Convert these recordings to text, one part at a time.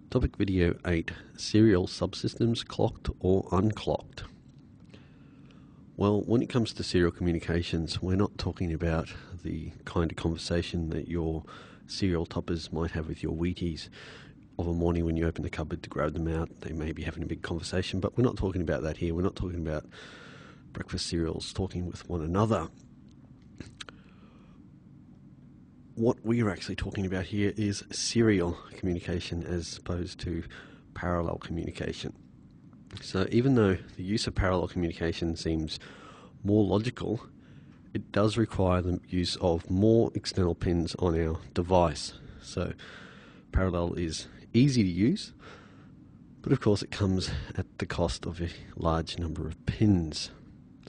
Topic video 8, serial subsystems clocked or unclocked. Well, when it comes to serial communications, we're not talking about the kind of conversation that your serial toppers might have with your Wheaties of a morning when you open the cupboard to grab them out. They may be having a big conversation, but we're not talking about that here. We're not talking about breakfast cereals talking with one another. What we are actually talking about here is serial communication as opposed to parallel communication. So even though the use of parallel communication seems more logical, it does require the use of more external pins on our device. So parallel is easy to use, but of course it comes at the cost of a large number of pins.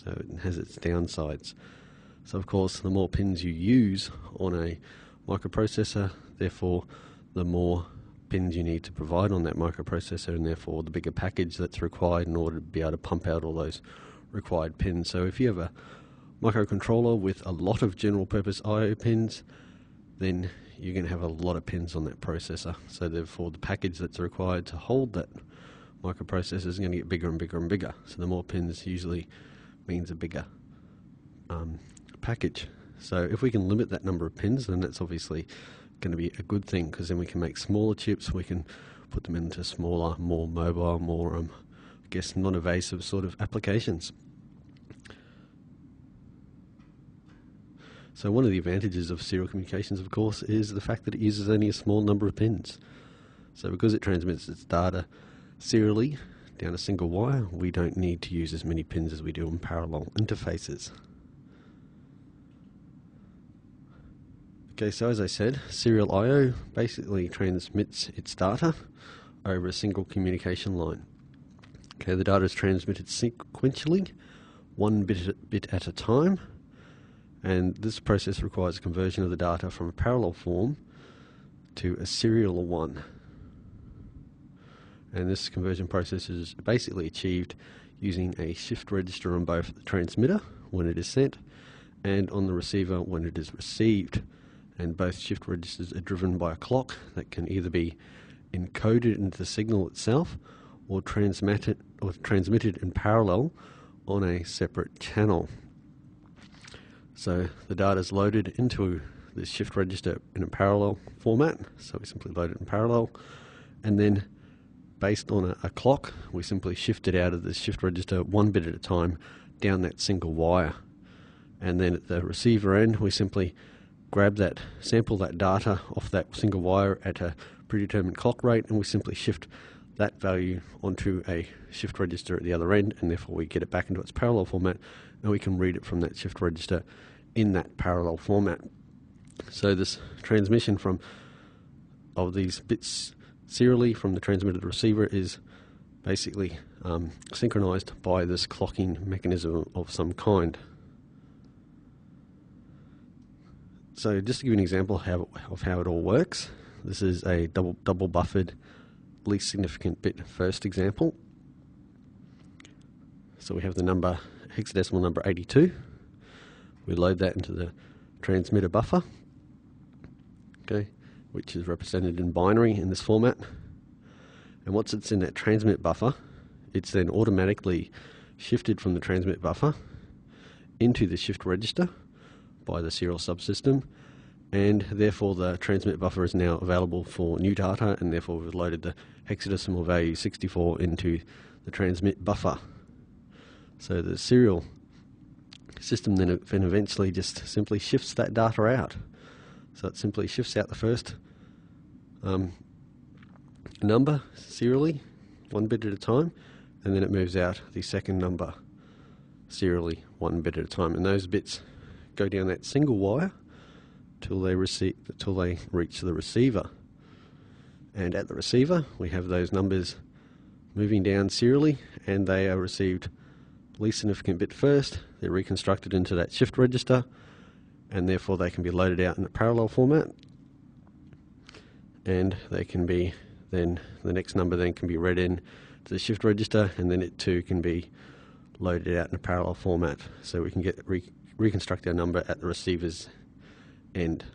So it has its downsides. So of course, the more pins you use on a microprocessor, therefore the more pins you need to provide on that microprocessor, and therefore the bigger package that's required in order to be able to pump out all those required pins. So if you have a microcontroller with a lot of general purpose I/O pins, then you're going to have a lot of pins on that processor. So therefore the package that's required to hold that microprocessor is going to get bigger and bigger and bigger. So the more pins usually means a bigger package. So if we can limit that number of pins, then that's obviously going to be a good thing, because then we can make smaller chips, we can put them into smaller, more mobile, more, I guess, non-evasive sort of applications. So one of the advantages of serial communications, of course, is the fact that it uses only a small number of pins. So because it transmits its data serially down a single wire, we don't need to use as many pins as we do on parallel interfaces. Okay, so as I said, serial I/O basically transmits its data over a single communication line. Okay, the data is transmitted sequentially, one bit at a time, and this process requires a conversion of the data from a parallel form to a serial one. And this conversion process is basically achieved using a shift register on both the transmitter when it is sent and on the receiver when it is received. And both shift registers are driven by a clock that can either be encoded into the signal itself or transmitted in parallel on a separate channel. So the data is loaded into this shift register in a parallel format, so we simply load it in parallel, and then based on a clock, we simply shift it out of the shift register one bit at a time down that single wire. And then at the receiver end, we simply sample that data off that single wire at a predetermined clock rate, and we simply shift that value onto a shift register at the other end, and therefore we get it back into its parallel format, and we can read it from that shift register in that parallel format. So this transmission of these bits serially from the transmitter to receiver is basically synchronized by this clocking mechanism of some kind. So just to give you an example of how it all works, this is a double buffered least significant bit first example. So we have the hexadecimal number 82. We load that into the transmitter buffer, okay, which is represented in binary in this format. And once it's in that transmit buffer, it's then automatically shifted from the transmit buffer into the shift register by the serial subsystem, and therefore the transmit buffer is now available for new data, and therefore we've loaded the hexadecimal value 64 into the transmit buffer. So the serial system then eventually just simply shifts that data out. So it simply shifts out the first number serially, one bit at a time, and then it moves out the second number serially, one bit at a time. And those bits go down that single wire till they reach the receiver. And at the receiver, we have those numbers moving down serially, and they are received least significant bit first. They're reconstructed into that shift register, and therefore they can be loaded out in a parallel format. And they can be then the next number then can be read in to the shift register, and then it too can be loaded out in a parallel format. So we can get reconstruct our number at the receiver's end.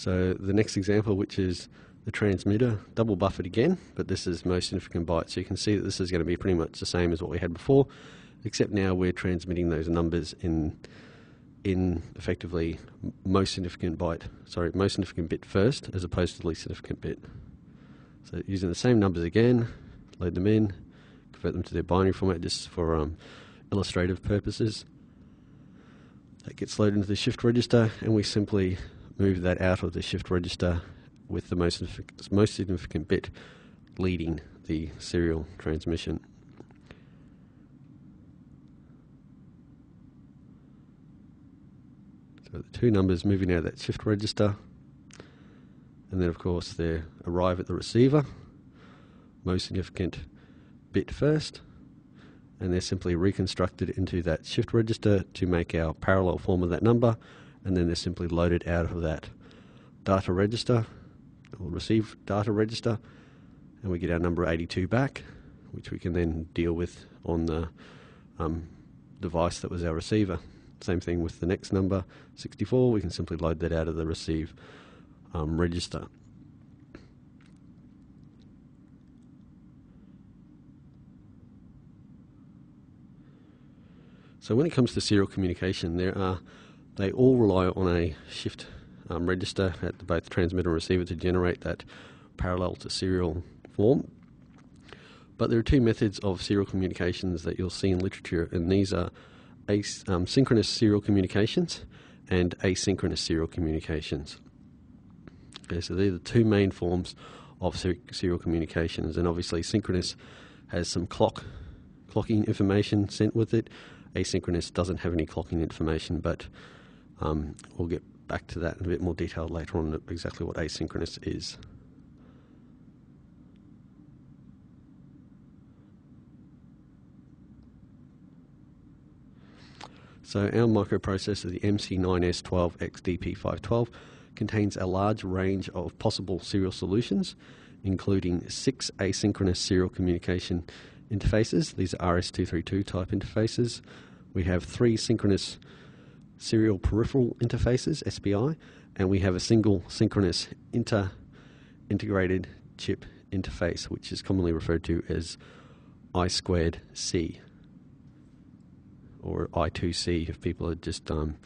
So the next example, which is the transmitter, double buffered again, but this is most significant byte. So you can see that this is going to be pretty much the same as what we had before, except now we're transmitting those numbers in effectively most significant bit first, as opposed to the least significant bit. So using the same numbers again, load them in, convert them to their binary format just for illustrative purposes. That gets loaded into the shift register, and we simply move that out of the shift register with the most significant bit leading the serial transmission. So the two numbers moving out of that shift register, and then of course they arrive at the receiver, most significant bit first, and they're simply reconstructed into that shift register to make our parallel form of that number, and then they're simply loaded out of that data register, or receive data register, and we get our number 82 back, which we can then deal with on the device that was our receiver. Same thing with the next number, 64, we can simply load that out of the receive register. So when it comes to serial communication, they all rely on a shift register at both the transmitter and receiver to generate that parallel to serial form. But there are two methods of serial communications that you'll see in literature, and these are synchronous serial communications and asynchronous serial communications. Okay, so they're the two main forms of serial communications, and obviously synchronous has some clocking information sent with it. Asynchronous doesn't have any clocking information, but we'll get back to that in a bit more detail later on, exactly what asynchronous is. So our microprocessor, the MC9S12XDP512, contains a large range of possible serial solutions, including 6 asynchronous serial communication interfaces. These are RS-232 type interfaces. We have 3 synchronous serial peripheral interfaces, SPI, and we have a single synchronous integrated chip interface, which is commonly referred to as I2C, or I2C if people are just don't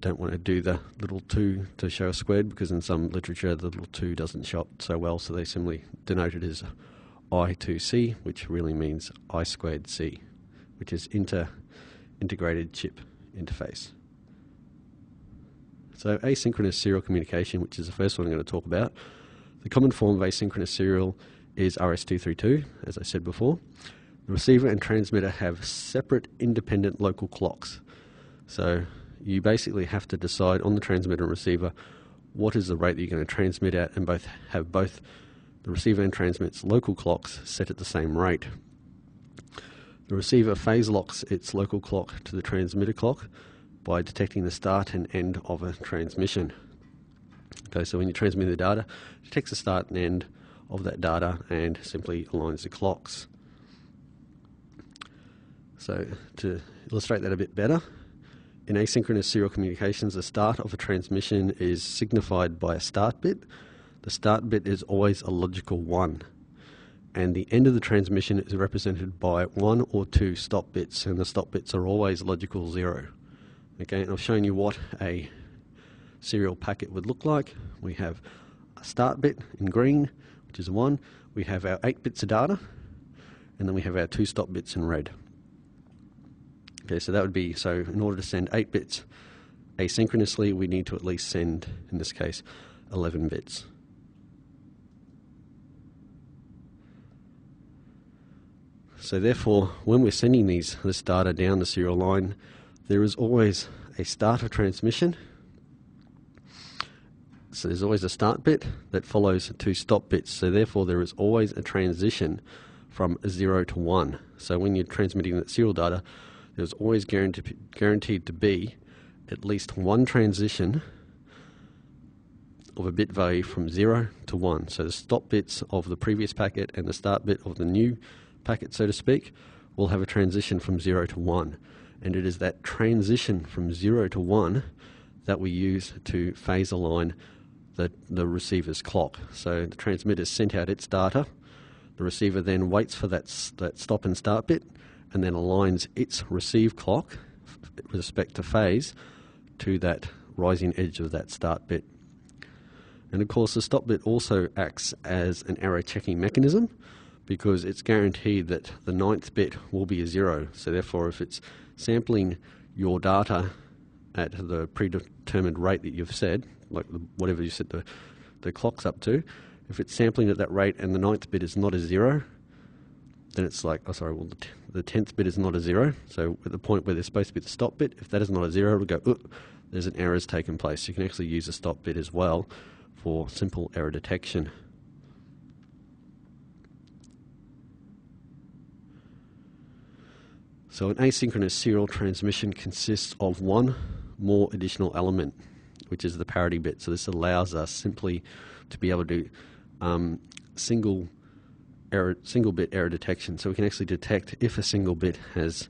want to do the little 2 to show a squared, because in some literature the little 2 doesn't show up so well, so they simply denote it as I2C, which really means I2C, which is integrated chip interface. So asynchronous serial communication, which is the first one I'm going to talk about. The common form of asynchronous serial is RS-232, as I said before. The receiver and transmitter have separate independent local clocks. So you basically have to decide on the transmitter and receiver what is the rate that you're going to transmit at, and have both the receiver and transmit's local clocks set at the same rate. The receiver phase locks its local clock to the transmitter clock by detecting the start and end of a transmission. Okay, so when you transmit the data, it detects the start and end of that data and simply aligns the clocks. So to illustrate that a bit better, in asynchronous serial communications, the start of a transmission is signified by a start bit. The start bit is always a logical 1, and the end of the transmission is represented by 1 or 2 stop bits, and the stop bits are always logical 0. Okay, and I've shown you what a serial packet would look like. We have a start bit in green, which is 1. We have our 8 bits of data, and then we have our 2 stop bits in red. Okay, so that would be, so in order to send 8 bits asynchronously, we need to at least send, in this case, 11 bits. So therefore, when we're sending this data down the serial line, there is always a start of transmission. So there's always a start bit that follows 2 stop bits. So therefore, there is always a transition from 0 to 1. So when you're transmitting that serial data, there's always guaranteed to be at least one transition of a bit value from 0 to 1. So the stop bits of the previous packet and the start bit of the new packet, so to speak, will have a transition from 0 to 1. And it is that transition from 0 to 1 that we use to phase align the receiver's clock. So the transmitter sent out its data. The receiver then waits for that stop and start bit, and then aligns its receive clock with respect to phase to that rising edge of that start bit. And of course the stop bit also acts as an error checking mechanism, because it's guaranteed that the 9th bit will be a 0. So therefore, if it's sampling your data at the predetermined rate that you've said, like whatever you set the clock's up to, if it's sampling at that rate and the 9th bit is not a 0, then it's like, the 10th bit is not a 0. So at the point where there's supposed to be the stop bit, if that is not a 0, it'll go, there's an error's taken place. You can actually use a stop bit as well for simple error detection. So an asynchronous serial transmission consists of one more additional element, which is the parity bit. So this allows us simply to be able to do single bit error detection. So we can actually detect if a single bit has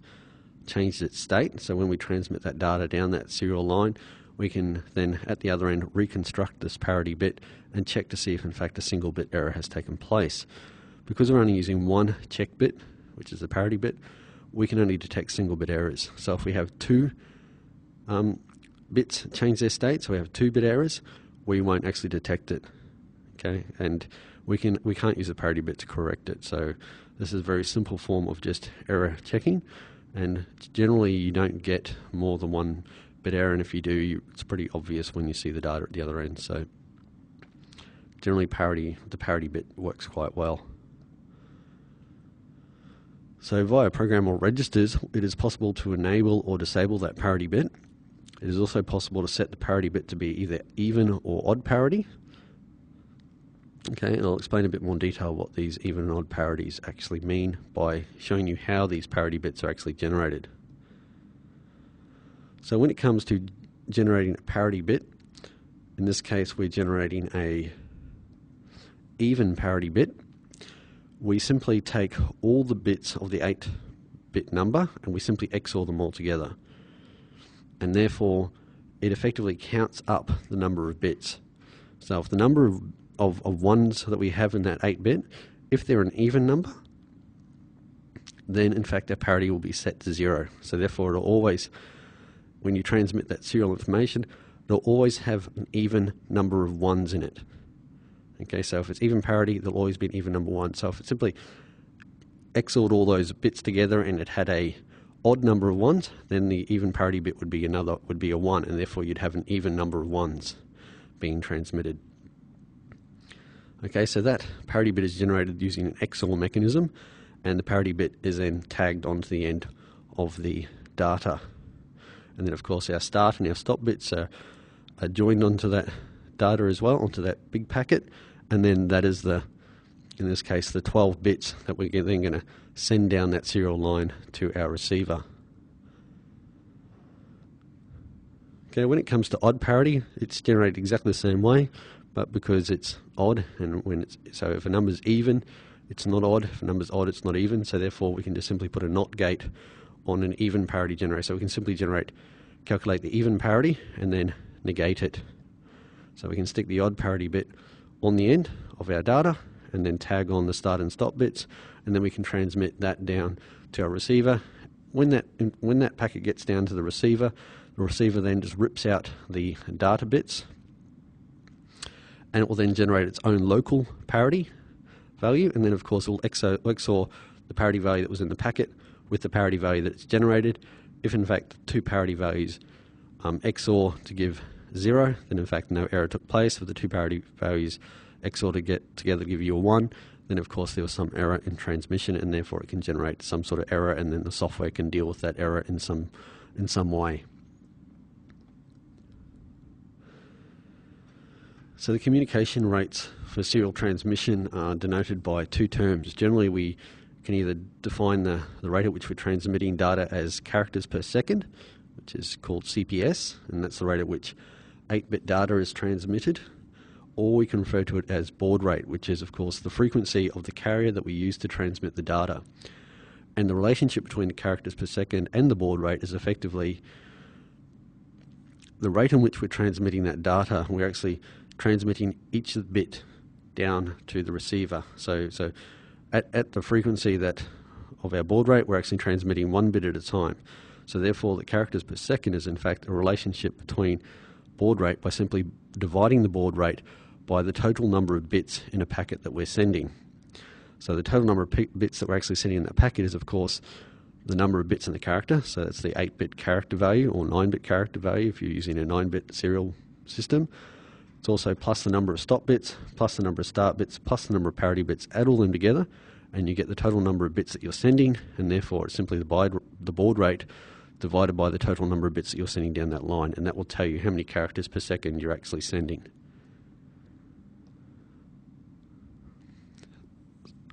changed its state. So when we transmit that data down that serial line, we can then at the other end reconstruct this parity bit and check to see if in fact a single bit error has taken place. Because we're only using one check bit, which is the parity bit, we can only detect single bit errors. So if we have two bits change their state, so we have 2-bit errors, we won't actually detect it. Okay, and we can't use the parity bit to correct it. So this is a very simple form of just error checking, and generally you don't get more than 1-bit error, and if you do, it's pretty obvious when you see the data at the other end. So generally the parity bit works quite well. So via programmable registers, it is possible to enable or disable that parity bit. It is also possible to set the parity bit to be either even or odd parity. Okay, and I'll explain a bit more in detail what these even and odd parities actually mean by showing you how these parity bits are actually generated. So when it comes to generating a parity bit, in this case we're generating a even parity bit. We simply take all the bits of the 8-bit number and we simply XOR them all together. And therefore, it effectively counts up the number of bits. So if the number of ones that we have in that 8-bit, if they're an even number, then in fact our parity will be set to 0. So therefore it'll always, when you transmit that serial information, it'll always have an even number of ones in it. Okay, so if it's even parity, there'll always be an even number 1. So if it simply XOR'd all those bits together and it had a odd number of ones, then the even parity bit would be a 1, and therefore you'd have an even number of ones being transmitted. Okay, so that parity bit is generated using an XOR mechanism, and the parity bit is then tagged onto the end of the data. And then of course our start and our stop bits are joined onto that data as well, onto that big packet, and then that is in this case, the 12 bits that we're then going to send down that serial line to our receiver. Okay, when it comes to odd parity, it's generated exactly the same way, but because it's odd, and so if a number's even, it's not odd. If a number's odd, it's not even. So therefore, we can just simply put a NOT gate on an even parity generator. So we can simply calculate the even parity, and then negate it. So we can stick the odd parity bit on the end of our data and then tag on the start and stop bits, and then we can transmit that down to our receiver. When that packet gets down to the receiver then just rips out the data bits, and it will then generate its own local parity value, and then of course it will XOR the parity value that was in the packet with the parity value that it's generated. If in fact two parity values XOR to give 0, then in fact no error took place. If the two parity values XOR to get together give you a 1, then of course there was some error in transmission, and therefore it can generate some sort of error, and then the software can deal with that error in some way. So the communication rates for serial transmission are denoted by 2 terms. Generally we can either define the rate at which we're transmitting data as characters per second, which is called CPS, and that's the rate at which 8-bit data is transmitted, or we can refer to it as baud rate, which is of course the frequency of the carrier that we use to transmit the data. And the relationship between the characters per second and the baud rate is effectively the rate in which we're transmitting that data. We're actually transmitting each bit down to the receiver. So at the frequency that of our baud rate, we're actually transmitting 1 bit at a time. So therefore, the characters per second is in fact a relationship between baud rate by simply dividing the baud rate by the total number of bits in a packet that we're sending. So the total number of bits that we're actually sending in that packet is, of course, the number of bits in the character. So that's the 8-bit character value or 9-bit character value if you're using a 9-bit serial system. It's also plus the number of stop bits, plus the number of start bits, plus the number of parity bits. Add all them together, and you get the total number of bits that you're sending, and therefore it's simply the baud rate divided by the total number of bits that you're sending down that line, and that will tell you how many characters per second you're actually sending.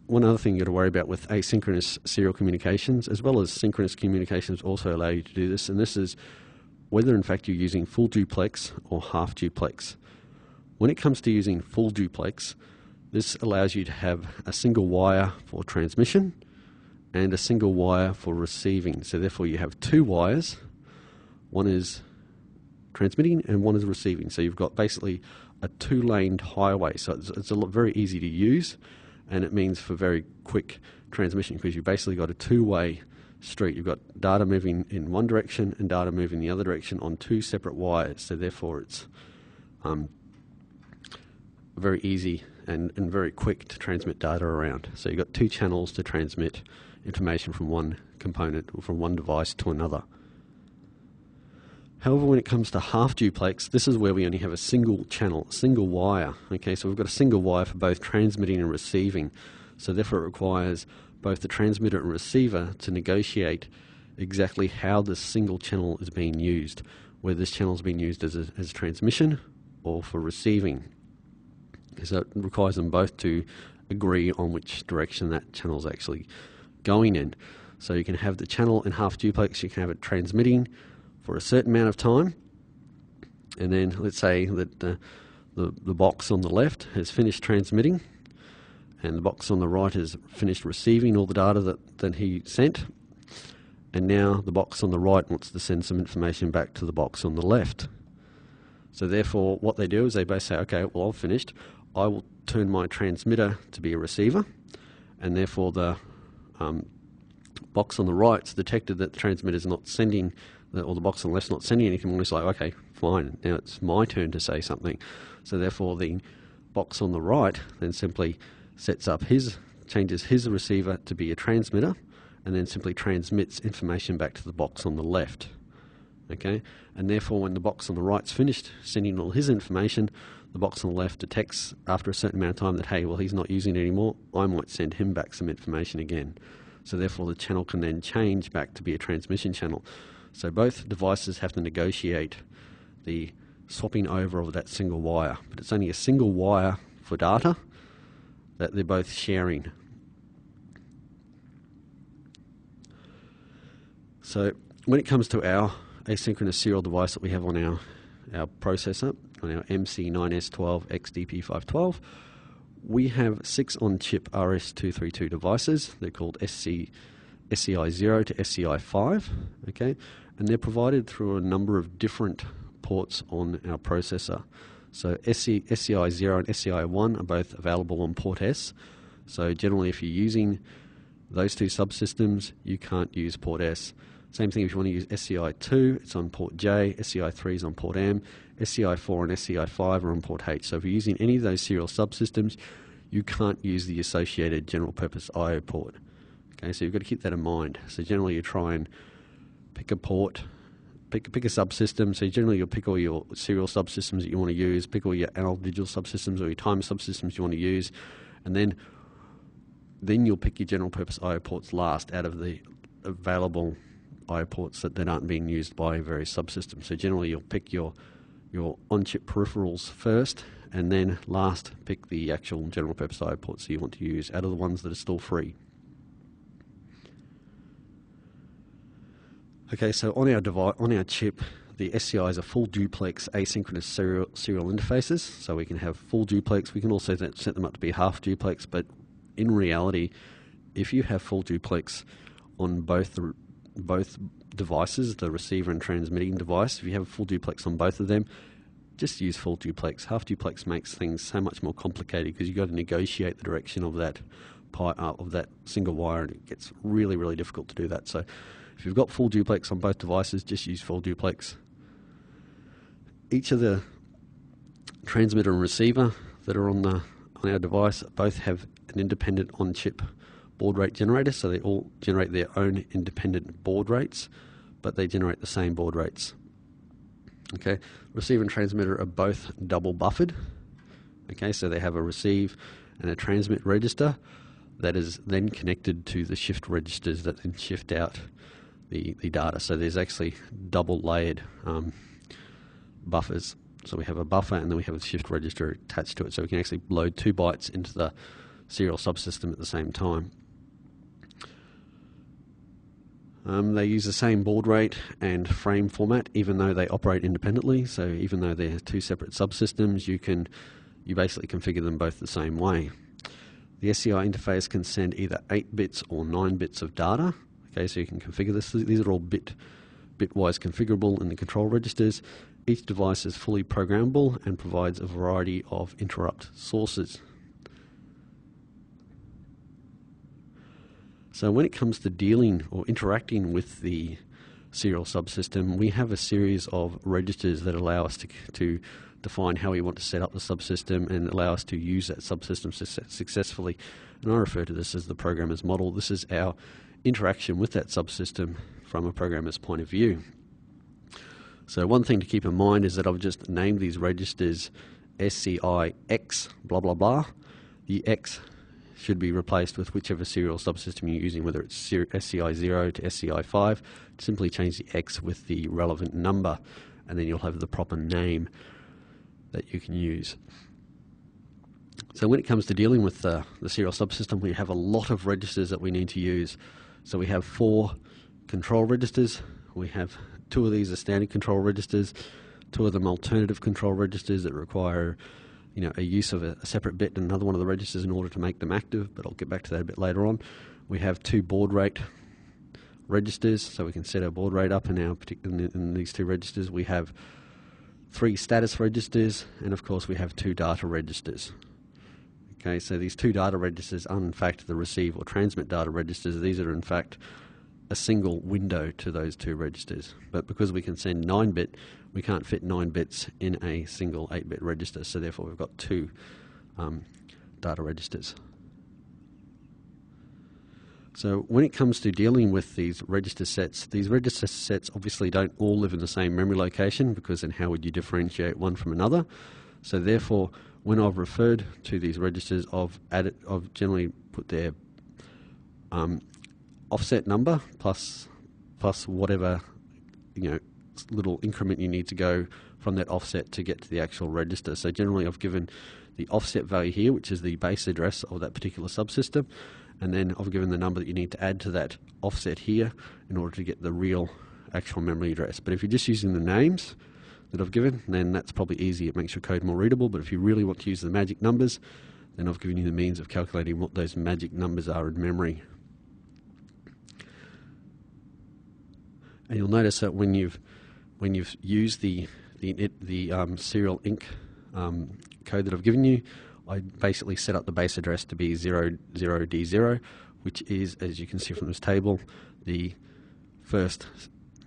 One other thing you've got to worry about with asynchronous serial communications, as well as synchronous communications also allow you to do this, and this is whether in fact you're using full duplex or half duplex. When it comes to using full duplex, this allows you to have a single wire for transmission and a single wire for receiving. So therefore you have 2 wires, one is transmitting and one is receiving. So you've got basically a 2-laned highway. So it's very easy to use, and it means for very quick transmission because you've basically got a 2-way street. You've got data moving in one direction and data moving the other direction on 2 separate wires. So therefore it's very easy and very quick to transmit data around. So you've got 2 channels to transmit information from one component or from one device to another. However, when it comes to half duplex, this is where we only have a single channel, a single wire. Okay, so we've got a single wire for both transmitting and receiving. So therefore it requires both the transmitter and receiver to negotiate exactly how this single channel is being used, whether this channel is being used as transmission or for receiving. So it requires them both to agree on which direction that channel is actually going in. So you can have the channel in half duplex, you can have it transmitting for a certain amount of time, and then let's say that the box on the left has finished transmitting and the box on the right has finished receiving all the data that he sent, and now the box on the right wants to send some information back to the box on the left. So therefore what they do is they both say, okay, well I've finished, I will turn my transmitter to be a receiver, and therefore the box on the right's detected that the transmitter is not sending, or the box on the left's not sending anything. And it's like, okay, fine, now it's my turn to say something. So therefore the box on the right then simply changes his receiver to be a transmitter, and then simply transmits information back to the box on the left. Okay, and therefore when the box on the right's finished sending all his information, the box on the left detects after a certain amount of time that, hey, well, he's not using it anymore, I might send him back some information again. So therefore the channel can then change back to be a transmission channel. So both devices have to negotiate the swapping over of that single wire, but it's only a single wire for data that they're both sharing. So when it comes to our asynchronous serial device that we have on our processor, on our MC9S12XDP512, we have 6 on-chip RS232 devices. They're called SCI0 to SCI5, okay, and they're provided through a number of different ports on our processor. So SCI0 and SCI1 are both available on port S. So generally if you're using those 2 subsystems, you can't use port S. Same thing if you want to use SCI2, it's on port J, SCI3 is on port M, SCI4 and SCI5 are on port H. So if you're using any of those serial subsystems, you can't use the associated general purpose I/O port. Okay, so you've got to keep that in mind. So generally you try and pick a port, pick a subsystem. So generally you'll pick all your serial subsystems that you want to use, pick all your analog digital subsystems or your time subsystems you want to use, and then you'll pick your general purpose I/O ports last out of the available I/O ports that aren't being used by various subsystems. So generally you'll pick your on-chip peripherals first, and then last pick the actual general purpose I/O ports that you want to use out of the ones that are still free. Okay, so on our chip, the SCIs are full duplex asynchronous serial interfaces. So we can have full duplex. We can also set them up to be half duplex. But in reality, if you have full duplex on both devices, the receiver and transmitting device, if you have full duplex on both of them, just use full duplex. Half duplex makes things so much more complicated because you've got to negotiate the direction of that single wire, and it gets really, really difficult to do that. So if you've got full duplex on both devices, just use full duplex. Each of the transmitter and receiver that are on our device both have an independent on-chip baud rate generator, so they all generate their own independent baud rates, but they generate the same baud rates. Okay, receiver and transmitter are both double buffered. Okay, so they have a receive and a transmit register that is then connected to the shift registers that then shift out the data. So there's actually double layered buffers. So we have a buffer and then we have a shift register attached to it. So we can actually load 2 bytes into the serial subsystem at the same time. They use the same baud rate and frame format, even though they operate independently. So even though they're 2 separate subsystems, you basically configure them both the same way. The SCI interface can send either 8 bits or 9 bits of data. Okay, so you can configure this. These are all bitwise configurable in the control registers. Each device is fully programmable and provides a variety of interrupt sources. So when it comes to dealing or interacting with the serial subsystem, we have a series of registers that allow us to define how we want to set up the subsystem and allow us to use that subsystem successfully. And I refer to this as the programmer's model. This is our interaction with that subsystem from a programmer's point of view. So one thing to keep in mind is that I've just named these registers SCI X blah blah blah. The X should be replaced with whichever serial subsystem you're using, whether it's SCI 0 to SCI 5. Simply change the X with the relevant number, and then you'll have the proper name that you can use. So when it comes to dealing with the serial subsystem, we have a lot of registers that we need to use. So we have 4 control registers. We have 2 of these are standard control registers, 2 of them alternative control registers that require a use of a separate bit and another one of the registers in order to make them active, but I'll get back to that a bit later on. We have 2 baud rate registers, so we can set our baud rate up in these 2 registers. We have 3 status registers, and of course we have 2 data registers. Okay, so these 2 data registers are in fact the receive or transmit data registers. These are in fact a single window to those 2 registers, but because we can send 9-bit, we can't fit 9 bits in a single 8-bit register, so therefore we've got 2 data registers. So when it comes to dealing with these register sets obviously don't all live in the same memory location, because then how would you differentiate one from another? So therefore, when I've referred to these registers, I've generally put their offset number plus whatever little increment you need to go from that offset to get to the actual register. So generally I've given the offset value here, which is the base address of that particular subsystem, and then I've given the number that you need to add to that offset here in order to get the real actual memory address. But if you're just using the names that I've given, then that's probably easy. It makes your code more readable. But if you really want to use the magic numbers, then I've given you the means of calculating what those magic numbers are in memory. And you'll notice that when you've used the serial inc code that I've given you, I basically set up the base address to be 00D0, which is, as you can see from this table, the first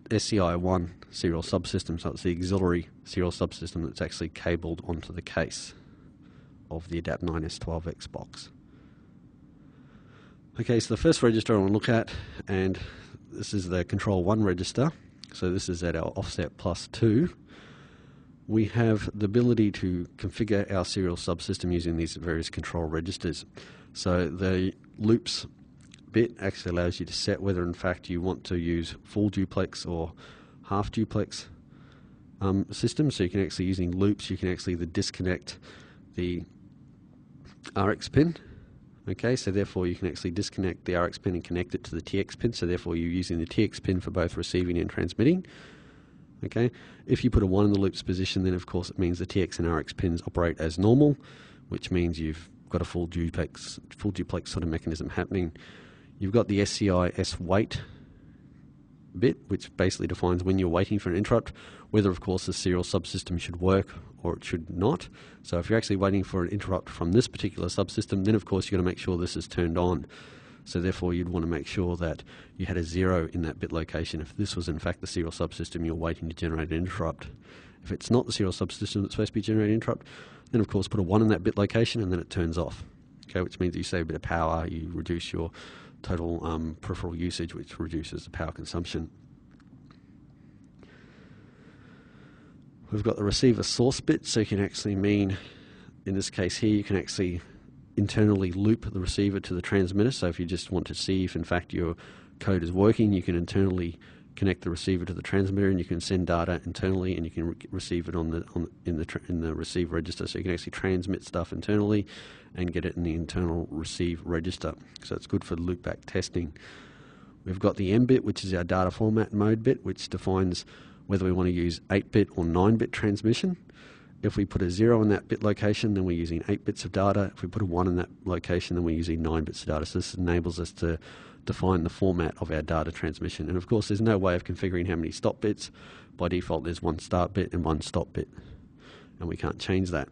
SCI1 serial subsystem. So it's the auxiliary serial subsystem that's actually cabled onto the case of the ADAPT9S12X box. Okay, so the first register I want to look at, and this is the control 1 register. So this is at our offset +2. We have the ability to configure our serial subsystem using these various control registers. So the loops bit actually allows you to set whether in fact you want to use full duplex or half duplex system. So you can actually, using loops, you can actually either disconnect the RX pin. Okay, so therefore you can actually disconnect the RX pin and connect it to the TX pin, so therefore you're using the TX pin for both receiving and transmitting. Okay, if you put a 1 in the loop's position, then of course it means the TX and RX pins operate as normal, which means you've got a full duplex sort of mechanism happening. You've got the SCI S wait bit, which basically defines when you're waiting for an interrupt, whether of course the serial subsystem should work or it should not. So if you're actually waiting for an interrupt from this particular subsystem, then of course you've got to make sure this is turned on. So therefore you'd want to make sure that you had a 0 in that bit location if this was in fact the serial subsystem you're waiting to generate an interrupt. If it's not the serial subsystem that's supposed to be generating an interrupt, then of course put a 1 in that bit location and then it turns off. Okay, which means you save a bit of power, you reduce your total peripheral usage, which reduces the power consumption. We've got the receiver source bit, so you can actually mean, in this case here, you can actually internally loop the receiver to the transmitter. So if you just want to see if in fact your code is working, you can internally connect the receiver to the transmitter, and you can send data internally, and you can receive it in the receive register. So you can actually transmit stuff internally and get it in the internal receive register. So it's good for loopback testing. We've got the M bit, which is our data format mode bit, which defines whether we want to use 8-bit or 9-bit transmission. If we put a 0 in that bit location, then we're using 8 bits of data. If we put a 1 in that location, then we're using 9 bits of data. So this enables us to define the format of our data transmission. And of course, there's no way of configuring how many stop bits. By default, there's 1 start bit and 1 stop bit, and we can't change that.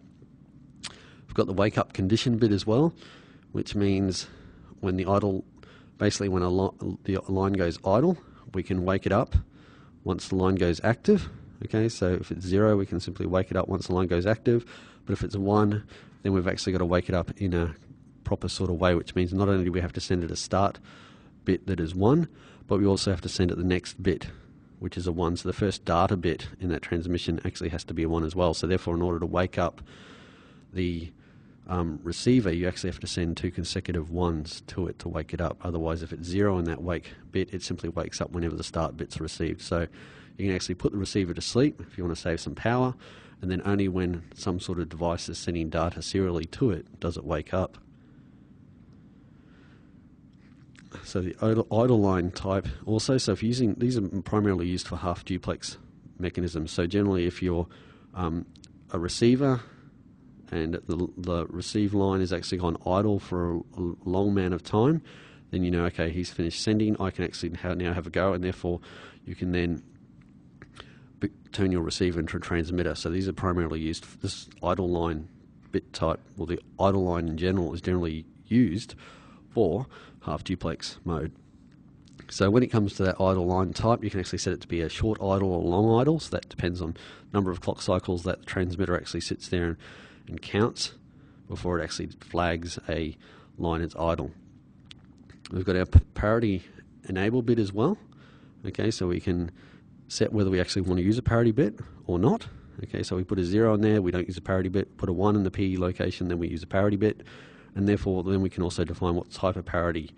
We've got the wake up condition bit as well, which means when the idle, basically when the line goes idle, we can wake it up once the line goes active. Okay, so if it's 0, we can simply wake it up once the line goes active. But if it's a 1, then we've actually got to wake it up in a proper sort of way, which means not only do we have to send it a start bit that is 1, but we also have to send it the next bit, which is a 1. So the first data bit in that transmission actually has to be a 1 as well. So therefore, in order to wake up the receiver, you actually have to send 2 consecutive 1s to it to wake it up. Otherwise, if it's 0 in that wake bit, it simply wakes up whenever the start bit's received. So you can actually put the receiver to sleep if you want to save some power, and then only when some sort of device is sending data serially to it does it wake up. So the idle line type also, so if you're using, these are primarily used for half duplex mechanisms. So generally if you're a receiver and the receive line is actually gone idle for a long amount of time, then you know, okay, he's finished sending, I can actually now have a go, and therefore you can then turn your receiver into a transmitter. So these are primarily used for this idle line bit type, or the idle line in general is generally used for half duplex mode. So when it comes to that idle line type, you can actually set it to be a short idle or long idle, so that depends on number of clock cycles that the transmitter actually sits there and counts before it actually flags a line as idle. We've got our parity enable bit as well. Okay, so we can set whether we actually want to use a parity bit or not. Okay, so we put a 0 in there, we don't use a parity bit, put a 1 in the PE location, then we use a parity bit, and therefore then we can also define what type of parity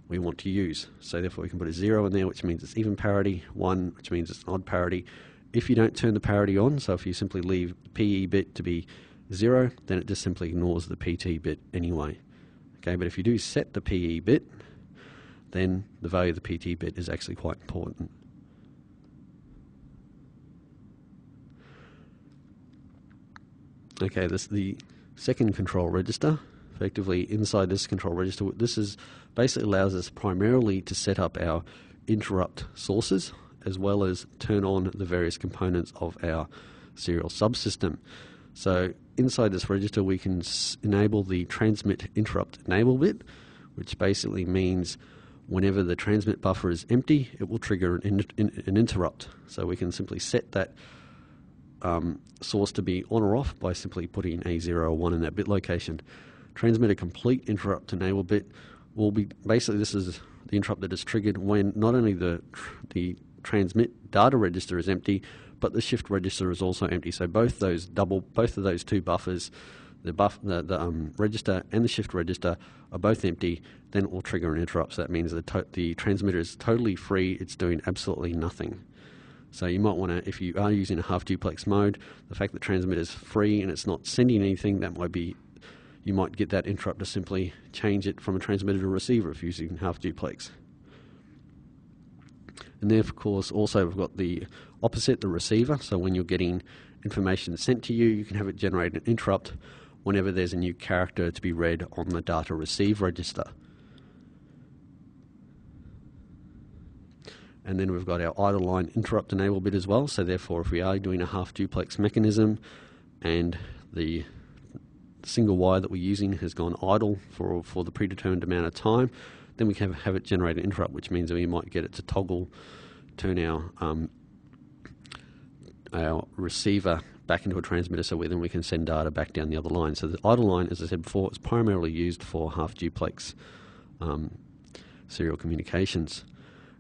we want to use. So therefore we can put a 0 in there, which means it's even parity, 1, which means it's an odd parity. If you don't turn the parity on, so if you simply leave the PE bit to be 0, then it just simply ignores the PT bit anyway. Okay, but if you do set the PE bit, then the value of the PT bit is actually quite important. Okay, this is the second control register. Effectively, inside this control register, this is basically allows us primarily to set up our interrupt sources as well as turn on the various components of our serial subsystem. So inside this register, we can enable the transmit interrupt enable bit, which basically means whenever the transmit buffer is empty, it will trigger an interrupt. So we can simply set that source to be on or off by simply putting a 0 or 1 in that bit location. Transmit a complete interrupt enable bit will be, basically this is the interrupt that is triggered when not only the transmit data register is empty, but the shift register is also empty. So both of those two buffers, the register and the shift register, are both empty. Then it will trigger an interrupt. So that means the transmitter is totally free. It's doing absolutely nothing. So you might want to, if you are using a half duplex mode, the fact that transmitter is free and it's not sending anything, that might be, you might get that interrupt to simply change it from a transmitter to a receiver if you're using half duplex. And then, of course, also we've got the opposite, the receiver. So when you're getting information sent to you, you can have it generate an interrupt whenever there's a new character to be read on the data receive register. And then we've got our idle line interrupt enable bit as well. So therefore, if we are doing a half duplex mechanism and the single wire that we're using has gone idle for the predetermined amount of time, then we can have it generate an interrupt, which means that we might get it to toggle, turn our receiver back into a transmitter, so then we can send data back down the other line. So the idle line, as I said before, is primarily used for half duplex serial communications.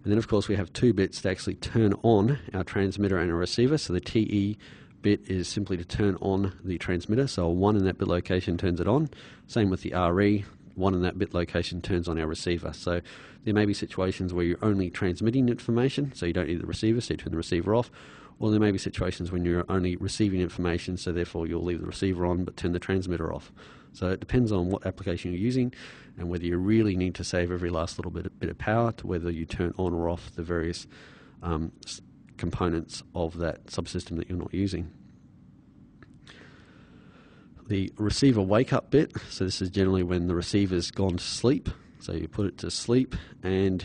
And then, of course, we have 2 bits to actually turn on our transmitter and a receiver. So the TE bit is simply to turn on the transmitter. So a 1 in that bit location turns it on. Same with the RE, 1 in that bit location turns on our receiver. So there may be situations where you're only transmitting information, so you don't need the receiver, so you turn the receiver off. Or there may be situations when you're only receiving information, so therefore you'll leave the receiver on but turn the transmitter off. So it depends on what application you're using and whether you really need to save every last little bit of power, to whether you turn on or off the various components of that subsystem that you're not using. The receiver wake-up bit, so this is generally when the receiver's gone to sleep. So you put it to sleep and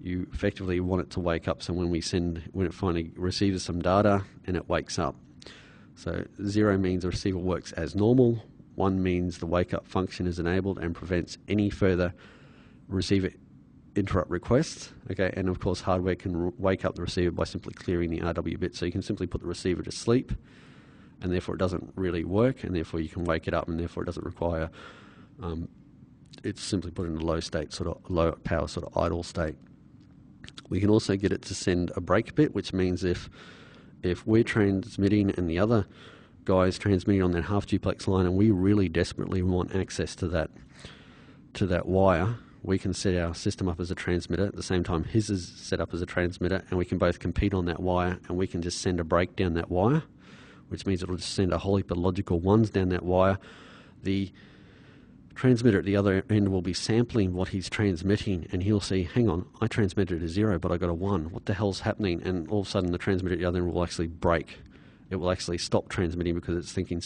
you effectively want it to wake up, so when it finally receives some data and it wakes up. So 0 means the receiver works as normal, 1 means the wake up function is enabled and prevents any further receiver interrupt requests. Okay, and of course hardware can wake up the receiver by simply clearing the RW bit, so you can simply put the receiver to sleep and therefore it doesn't really work, and therefore you can wake it up, and therefore it doesn't require it's simply put in a low state, sort of low power, sort of idle state. We can also get it to send a break bit, which means if we're transmitting and the other guy's transmitting on that half duplex line and we really desperately want access to that wire, we can set our system up as a transmitter. At the same time, his is set up as a transmitter, and we can both compete on that wire, and we can just send a break down that wire, which means it'll just send a whole heap of logical ones down that wire. The transmitter at the other end will be sampling what he's transmitting, and he'll see, hang on, I transmitted a 0 but I got a 1, what the hell's happening? And all of a sudden the transmitter at the other end will actually break. It will actually stop transmitting because it's thinking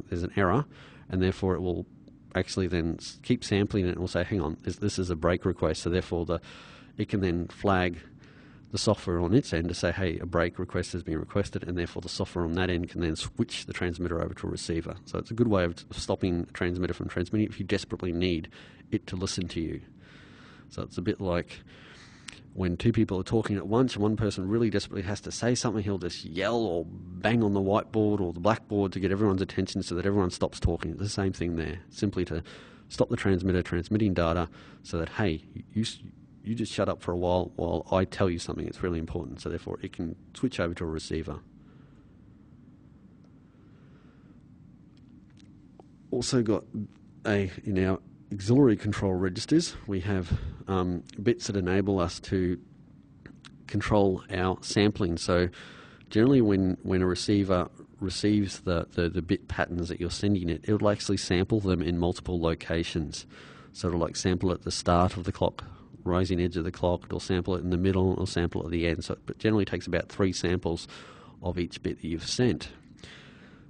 there's an error, and therefore it will actually then keep sampling it and will say, hang on, this is a break request. So therefore it can then flag the software on its end to say, hey, a break request has been requested, and therefore the software on that end can then switch the transmitter over to a receiver. So it's a good way of stopping a transmitter from transmitting if you desperately need it to listen to you. So it's a bit like when 2 people are talking at once and one person really desperately has to say something, he'll just yell or bang on the whiteboard or the blackboard to get everyone's attention so that everyone stops talking. It's the same thing there, simply to stop the transmitter transmitting data so that, hey, you just shut up for a while I tell you something. It's really important. So therefore it can switch over to a receiver. Also got in our auxiliary control registers, we have bits that enable us to control our sampling. So generally when a receiver receives the bit patterns that you're sending it will actually sample them in multiple locations. So it'll like sample at the start of the clock, rising edge of the clock, it'll sample it in the middle, it'll sample it at the end. So it generally takes about 3 samples of each bit that you've sent.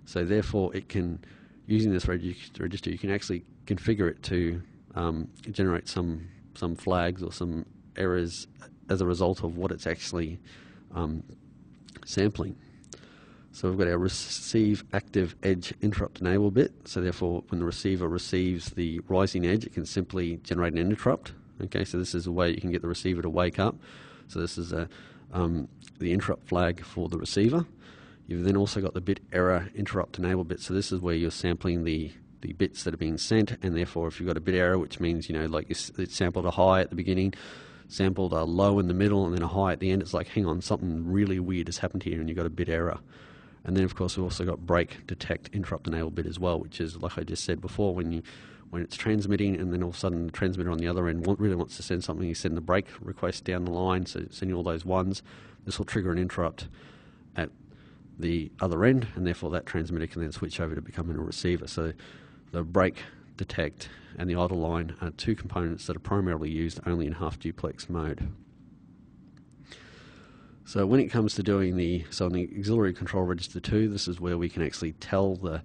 So therefore it can, using this register, you can actually configure it to generate some flags or some errors as a result of what it's actually sampling. So we've got our receive active edge interrupt enable bit. So therefore when the receiver receives the rising edge, it can simply generate an interrupt. Okay, so this is a way you can get the receiver to wake up. So this is the interrupt flag for the receiver. You've then also got the bit error interrupt enable bit. So this is where you're sampling the bits that are being sent, and therefore if you've got a bit error, which means, like it's sampled a high at the beginning, sampled a low in the middle, and then a high at the end, it's like, hang on, something really weird has happened here, and you've got a bit error. And then of course we've also got break detect interrupt enable bit as well, which is, like I just said before, when it's transmitting and then all of a sudden the transmitter on the other end really wants to send something, you send the break request down the line, so sending all those ones, this will trigger an interrupt at the other end, and therefore that transmitter can then switch over to becoming a receiver. So the break, detect and the idle line are 2 components that are primarily used only in half duplex mode. So when it comes to doing on the auxiliary control register 2, this is where we can actually tell the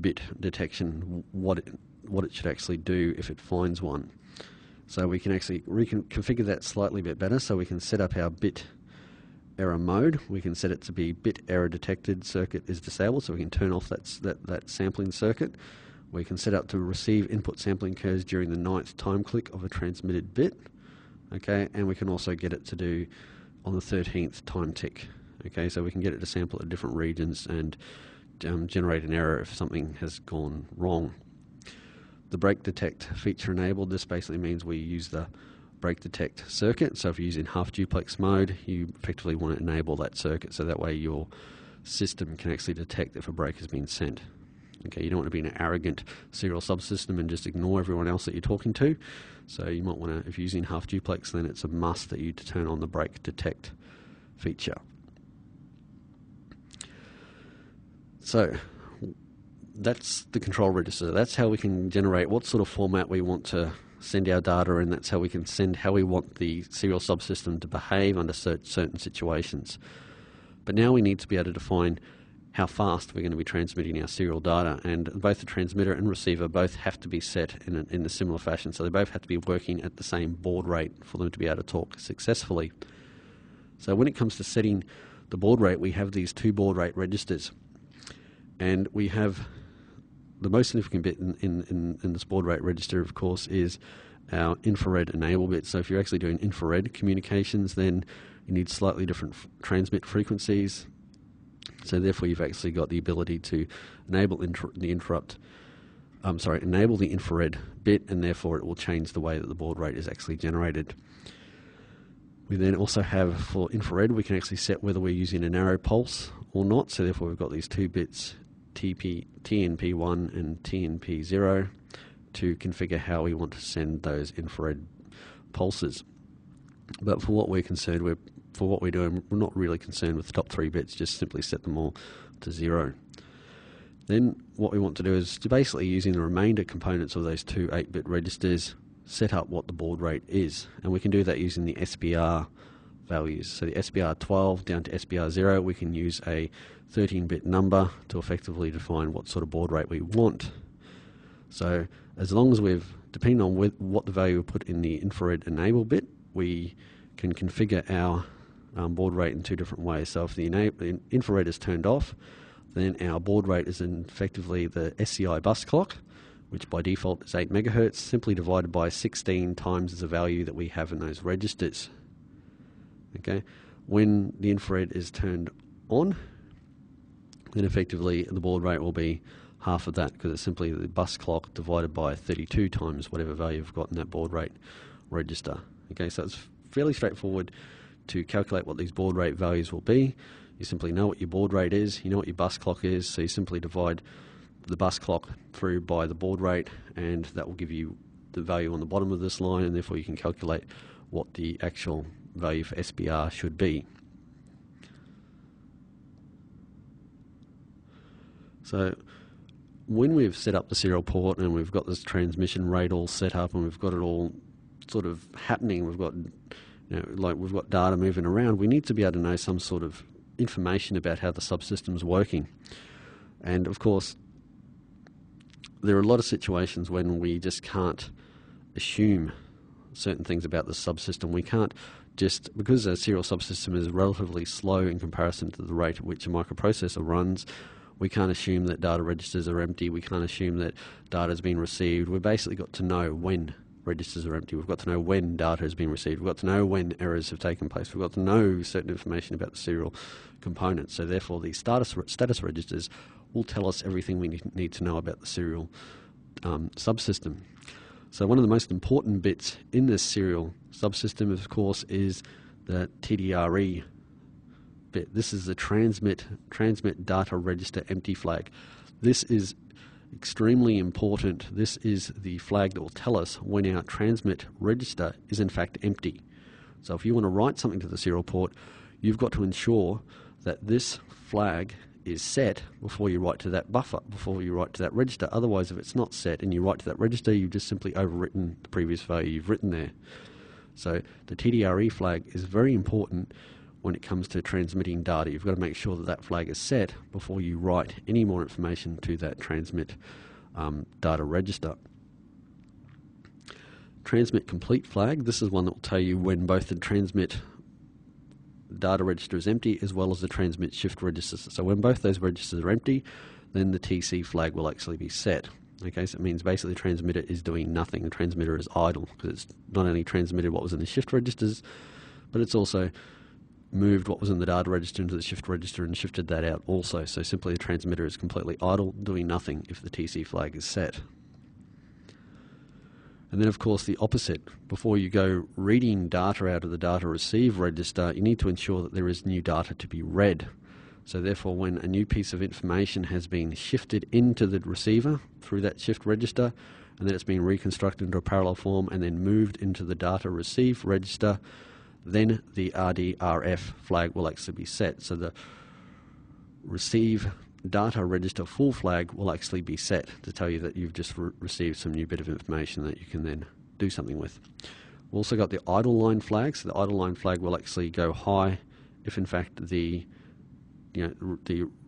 bit detection what it should actually do if it finds one. So we can actually configure that slightly bit better, so we can set up our bit error mode, we can set it to be bit error detected circuit is disabled, so we can turn off that sampling circuit. We can set up to receive input sampling occurs during the 9th time click of a transmitted bit. Okay, and we can also get it to do on the 13th time tick. Okay, so we can get it to sample at different regions and generate an error if something has gone wrong. The break detect feature enabled. This basically means we use the break detect circuit. So if you're using half duplex mode, you effectively want to enable that circuit so that way your system can actually detect if a break has been sent. Okay, you don't want to be an arrogant serial subsystem and just ignore everyone else that you're talking to. So you might want to, if you're using half duplex, then it's a must that you turn on the break detect feature. So that's the control register. That's how we can generate what sort of format we want to send our data in. That's how we can send how we want the serial subsystem to behave under certain situations. But now we need to be able to define how fast we're going to be transmitting our serial data, and both the transmitter and receiver both have to be set in a similar fashion. So they both have to be working at the same baud rate for them to be able to talk successfully. So when it comes to setting the baud rate, we have these 2 baud rate registers, and we have the most significant bit in this baud rate register, of course, is our infrared enable bit. So if you're actually doing infrared communications, then you need slightly different transmit frequencies. So therefore, you've actually got the ability to enable the infrared bit, and therefore it will change the way that the baud rate is actually generated. We then also have, for infrared, we can actually set whether we're using a narrow pulse or not. So therefore, we've got these 2 bits, TNP1 and TNP0, to configure how we want to send those infrared pulses. But for what we're concerned with, for what we're doing, we're not really concerned with the top 3 bits, just simply set them all to 0. Then what we want to do is to basically, using the remainder components of those 2 8-bit registers, set up what the baud rate is. And we can do that using the SBR values. So the SBR12 down to SBR0, we can use a 13-bit number to effectively define what sort of baud rate we want. So as long as depending on what the value we put in the infrared enable bit, we can configure our baud rate in 2 different ways. So if the infrared is turned off, then our baud rate is effectively the SCI bus clock, which by default is 8 megahertz, simply divided by 16 times the value that we have in those registers. Okay, when the infrared is turned on, then effectively the baud rate will be half of that, because it's simply the bus clock divided by 32 times whatever value you've got in that baud rate register. Okay, so it's fairly straightforward to calculate what these baud rate values will be. You simply know what your baud rate is, you know what your bus clock is, so you simply divide the bus clock through by the baud rate, and that will give you the value on the bottom of this line, and therefore you can calculate what the actual value for SBR should be. So when we've set up the serial port and we've got this transmission rate all set up and we've got it all sort of happening, we've got we've got data moving around, we need to be able to know some sort of information about how the subsystem's working. And of course, there are a lot of situations when we just can't assume certain things about the subsystem. We can't just, because a serial subsystem is relatively slow in comparison to the rate at which a microprocessor runs, we can't assume that data registers are empty. We can't assume that data has been received. We've basically got to know when registers are empty. We've got to know when data has been received. We've got to know when errors have taken place. We've got to know certain information about the serial components. So therefore, these status registers will tell us everything we need to know about the serial subsystem. So one of the most important bits in this serial subsystem, of course, is the TDRE bit. This is the transmit data register empty flag. This is extremely important. This is the flag that will tell us when our transmit register is in fact empty. So if you want to write something to the serial port, you've got to ensure that this flag is set before you write to that buffer, before you write to that register. Otherwise, if it's not set and you write to that register, you've just simply overwritten the previous value you've written there. So the TDRE flag is very important when it comes to transmitting data. You've got to make sure that that flag is set before you write any more information to that transmit data register. Transmit complete flag, this is one that will tell you when both the transmit data register is empty, as well as the transmit shift registers. So when both those registers are empty, then the TC flag will actually be set. Okay, so it means basically the transmitter is doing nothing. The transmitter is idle because it's not only transmitted what was in the shift registers, but it's also moved what was in the data register into the shift register and shifted that out also. So simply the transmitter is completely idle, doing nothing if the TC flag is set. And then of course the opposite. Before you go reading data out of the data receive register, you need to ensure that there is new data to be read. So therefore, when a new piece of information has been shifted into the receiver through that shift register, and then it's been reconstructed into a parallel form and then moved into the data receive register, then the RDRF flag will actually be set. So the receive data register full flag will actually be set to tell you that you've just received some new bit of information that you can then do something with. We've also got the idle line flag. So the idle line flag will actually go high if in fact the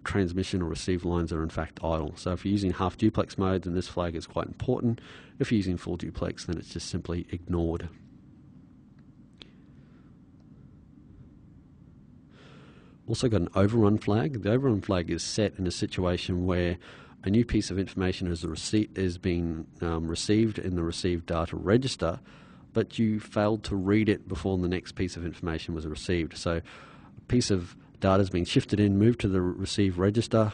transmission or receive lines are in fact idle. So if you're using half duplex mode, then this flag is quite important. If you're using full duplex, then it's just simply ignored. Also got an overrun flag. The overrun flag is set in a situation where a new piece of information is being received in the received data register, but you failed to read it before the next piece of information was received. So a piece of data has been shifted in, moved to the receive register.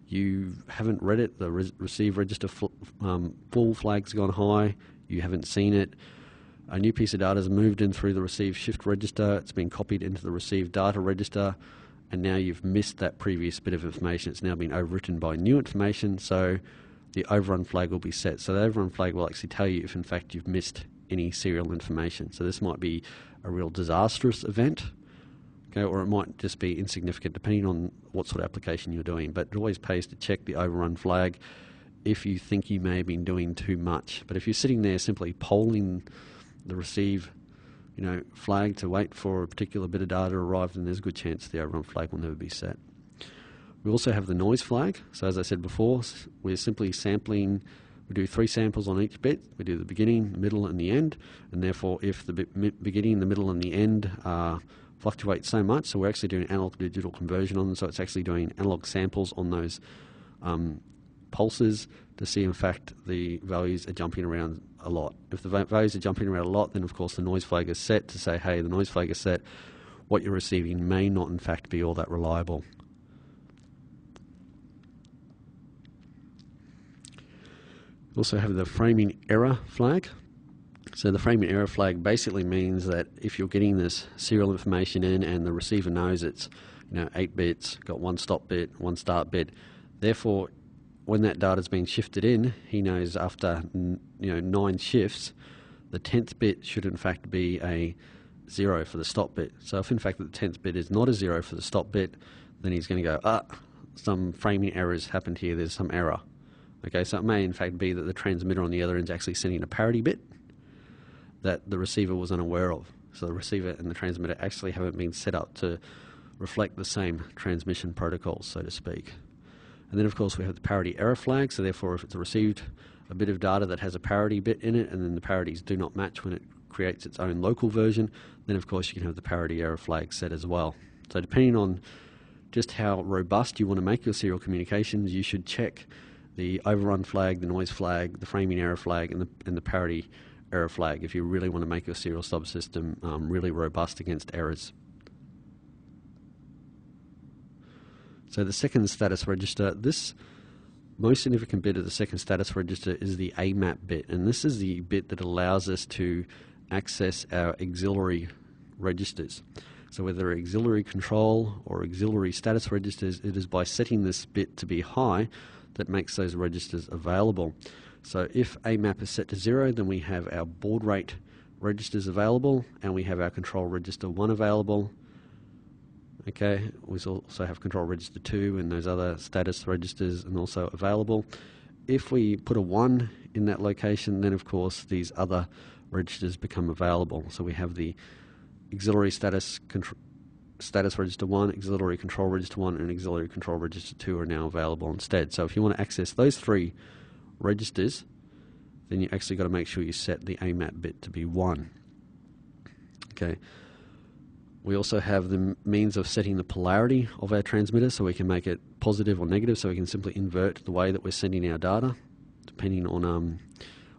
You haven't read it. The receive register full flag's gone high. You haven't seen it. A new piece of data is moved in through the receive shift register. It's been copied into the receive data register, and now you've missed that previous bit of information. It's now been overwritten by new information, so the overrun flag will be set. So the overrun flag will actually tell you if in fact you've missed any serial information. So this might be a real disastrous event, okay, or it might just be insignificant depending on what sort of application you're doing. But it always pays to check the overrun flag if you think you may have been doing too much. But if you're sitting there simply polling the receive flag to wait for a particular bit of data to arrive, then there's a good chance the overrun flag will never be set. We also have the noise flag. So as I said before, we're simply sampling. We do 3 samples on each bit. We do the beginning, the middle, and the end. And therefore, if the beginning, the middle, and the end fluctuate so much, so we're actually doing analog to digital conversion on them. So it's actually doing analog samples on those pulses to see, in fact, the values are jumping around a lot. If the values are jumping around a lot, then of course the noise flag is set to say, hey, the noise flag is set. What you're receiving may not, in fact, be all that reliable. We also have the framing error flag. So the framing error flag basically means that if you're getting this serial information in and the receiver knows it's 8 bits, got 1 stop bit, 1 start bit, therefore when that data's been shifted in, he knows after 9 shifts, the 10th bit should in fact be a 0 for the stop bit. So if in fact the 10th bit is not a 0 for the stop bit, then he's going to go, some framing errors happened here, there's some error. Okay, so it may in fact be that the transmitter on the other end is actually sending a parity bit that the receiver was unaware of. So the receiver and the transmitter actually haven't been set up to reflect the same transmission protocols, so to speak. And then of course we have the parity error flag, so therefore if it's received a bit of data that has a parity bit in it and then the parities do not match when it creates its own local version, then of course you can have the parity error flag set as well. So depending on just how robust you want to make your serial communications, you should check the overrun flag, the noise flag, the framing error flag, and the parity error flag if you really want to make your serial subsystem really robust against errors. So the second status register, this most significant bit of the second status register is the AMAP bit, and this is the bit that allows us to access our auxiliary registers. So whether auxiliary control or auxiliary status registers, it is by setting this bit to be high that makes those registers available. So if AMAP is set to 0, then we have our baud rate registers available and we have our control register 1 available. Okay, we also have control register 2 and those other status registers and also available. If we put a 1 in that location, then of course these other registers become available. So we have the auxiliary status register 1, auxiliary control register 1, and auxiliary control register 2 are now available instead. So if you want to access those 3 registers, then you actually got to make sure you set the AMAP bit to be 1. Okay. We also have the means of setting the polarity of our transmitter, so we can make it positive or negative, so we can simply invert the way that we're sending our data depending on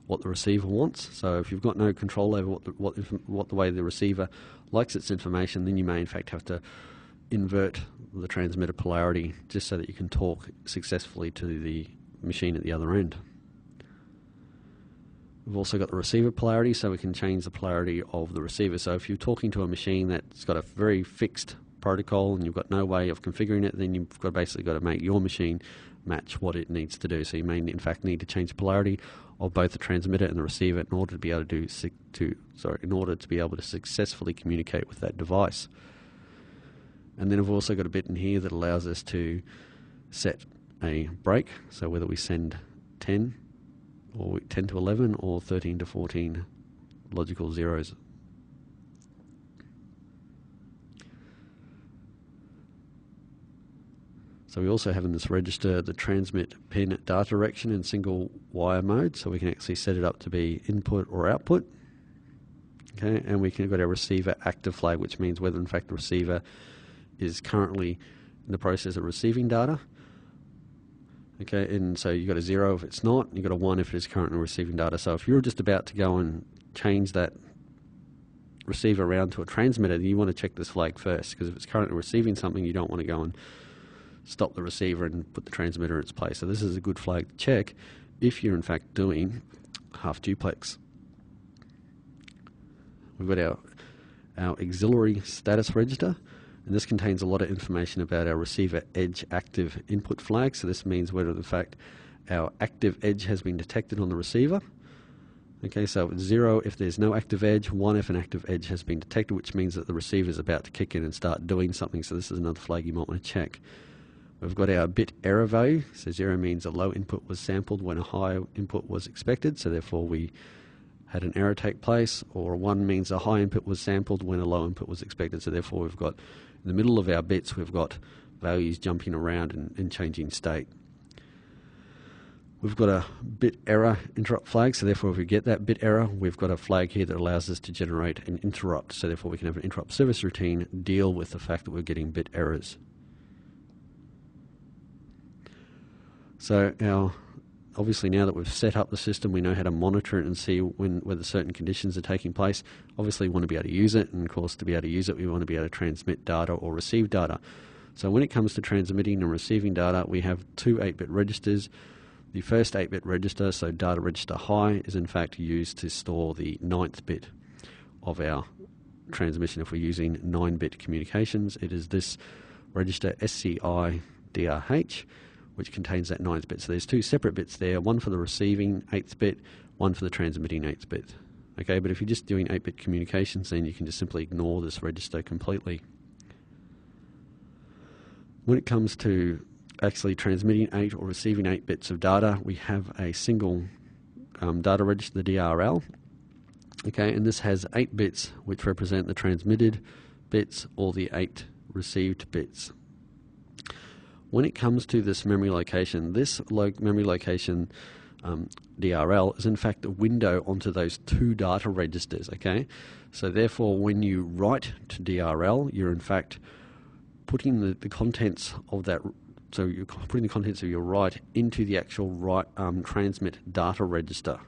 what the receiver wants. So if you've got no control over what the way the receiver likes its information, then you may in fact have to invert the transmitter polarity just so that you can talk successfully to the machine at the other end. We've also got the receiver polarity, so we can change the polarity of the receiver. So if you're talking to a machine that's got a very fixed protocol and you've got no way of configuring it, then you've basically got to make your machine match what it needs to do. So you may in fact need to change the polarity of both the transmitter and the receiver in order to be able to successfully communicate with that device. And then we've also got a bit in here that allows us to set a break, so whether we send 10 or 10 to 11 or 13 to 14 logical zeros. So we also have in this register the transmit pin data direction in single wire mode, so we can actually set it up to be input or output. Okay, and we can go to our receiver active flag, which means whether in fact the receiver is currently in the process of receiving data. Okay, and so you've got a 0 if it's not, and you've got a 1 if it is currently receiving data. So if you're just about to go and change that receiver around to a transmitter, then you want to check this flag first, because if it's currently receiving something, you don't want to go and stop the receiver and put the transmitter in its place. So this is a good flag to check if you're in fact doing half duplex. We've got our auxiliary status register, and this contains a lot of information about our receiver edge active input flag. So this means whether in fact our active edge has been detected on the receiver. Okay, so it's 0 if there's no active edge, 1 if an active edge has been detected, which means that the receiver is about to kick in and start doing something. So this is another flag you might want to check. We've got our bit error value. So 0 means a low input was sampled when a high input was expected, so therefore we had an error take place, or 1 means a high input was sampled when a low input was expected, so therefore we've got, in the middle of our bits, we've got values jumping around and changing state. We've got a bit error interrupt flag, so therefore if we get that bit error, we've got a flag here that allows us to generate an interrupt, so therefore we can have an interrupt service routine deal with the fact that we're getting bit errors. So obviously now that we've set up the system, we know how to monitor it and see whether certain conditions are taking place. Obviously we want to be able to use it, and of course to be able to use it we want to be able to transmit data or receive data. So when it comes to transmitting and receiving data, we have two 8-bit registers. The first 8-bit register, so data register high, is in fact used to store the 9th bit of our transmission. If we're using 9-bit communications, it is this register SCI DRH, which contains that 9th bit. So there's two separate bits there, one for the receiving 8th bit, one for the transmitting 8th bit. Okay, but if you're just doing 8-bit communications, then you can just simply ignore this register completely. When it comes to actually transmitting 8 or receiving 8 bits of data, we have a single data register, the DRL. Okay, and this has 8 bits which represent the transmitted bits or the 8 received bits. When it comes to this memory location, this memory location DRL is in fact a window onto those two data registers, okay? So therefore when you write to DRL, you're in fact putting the contents of that, so you're putting the contents of your write into the actual transmit data register.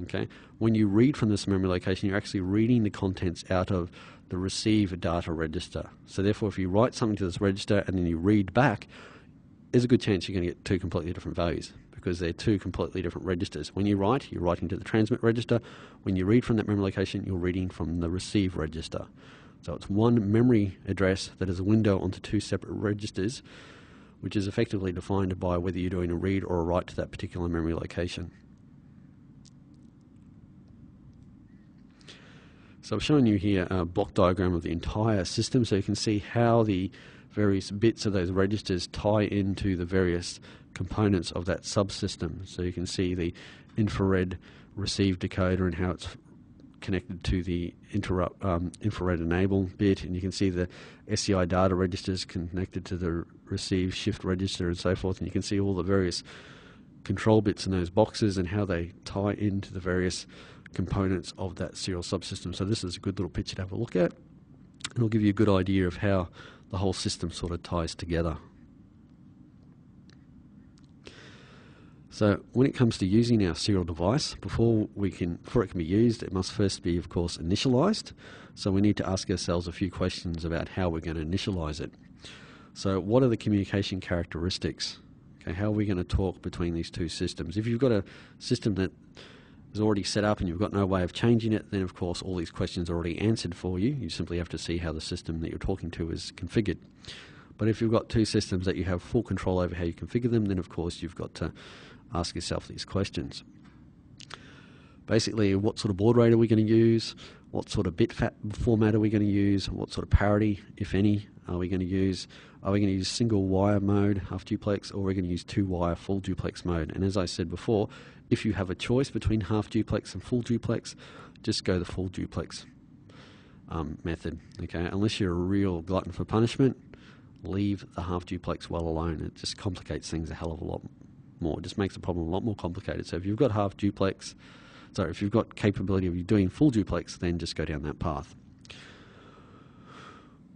Okay. When you read from this memory location, you're actually reading the contents out of the receive data register. So therefore, if you write something to this register and then you read back, there's a good chance you're going to get two completely different values because they're two completely different registers. When you write, you're writing to the transmit register. When you read from that memory location, you're reading from the receive register. So it's one memory address that is a window onto two separate registers, which is effectively defined by whether you're doing a read or a write to that particular memory location. So I've shown you here a block diagram of the entire system, so you can see how the various bits of those registers tie into the various components of that subsystem. So you can see the infrared receive decoder and how it's connected to the infrared enable bit, and you can see the SCI data registers connected to the receive shift register and so forth, and you can see all the various control bits in those boxes and how they tie into the various components of that serial subsystem. So this is a good little picture to have a look at. It'll give you a good idea of how the whole system sort of ties together. So when it comes to using our serial device, before it can be used, it must first be, of course, initialized. So we need to ask ourselves a few questions about how we're going to initialize it. So what are the communication characteristics? Okay, how are we going to talk between these two systems? If you've got a system that is already set up and you've got no way of changing it, then of course all these questions are already answered for you. You simply have to see how the system that you're talking to is configured. But if you've got two systems that you have full control over how you configure them, then of course you've got to ask yourself these questions. Basically, what sort of baud rate are we going to use? What sort of bit format are we going to use? What sort of parity, if any, are we going to use? Are we going to use single wire mode, half duplex, or are we going to use two wire full duplex mode? And as I said before, if you have a choice between half duplex and full duplex, just go the full duplex method. Okay, unless you're a real glutton for punishment, leave the half duplex well alone. It just complicates things a hell of a lot more. It just makes the problem a lot more complicated. So if you've got half duplex, if you've got capability of doing full duplex, then just go down that path.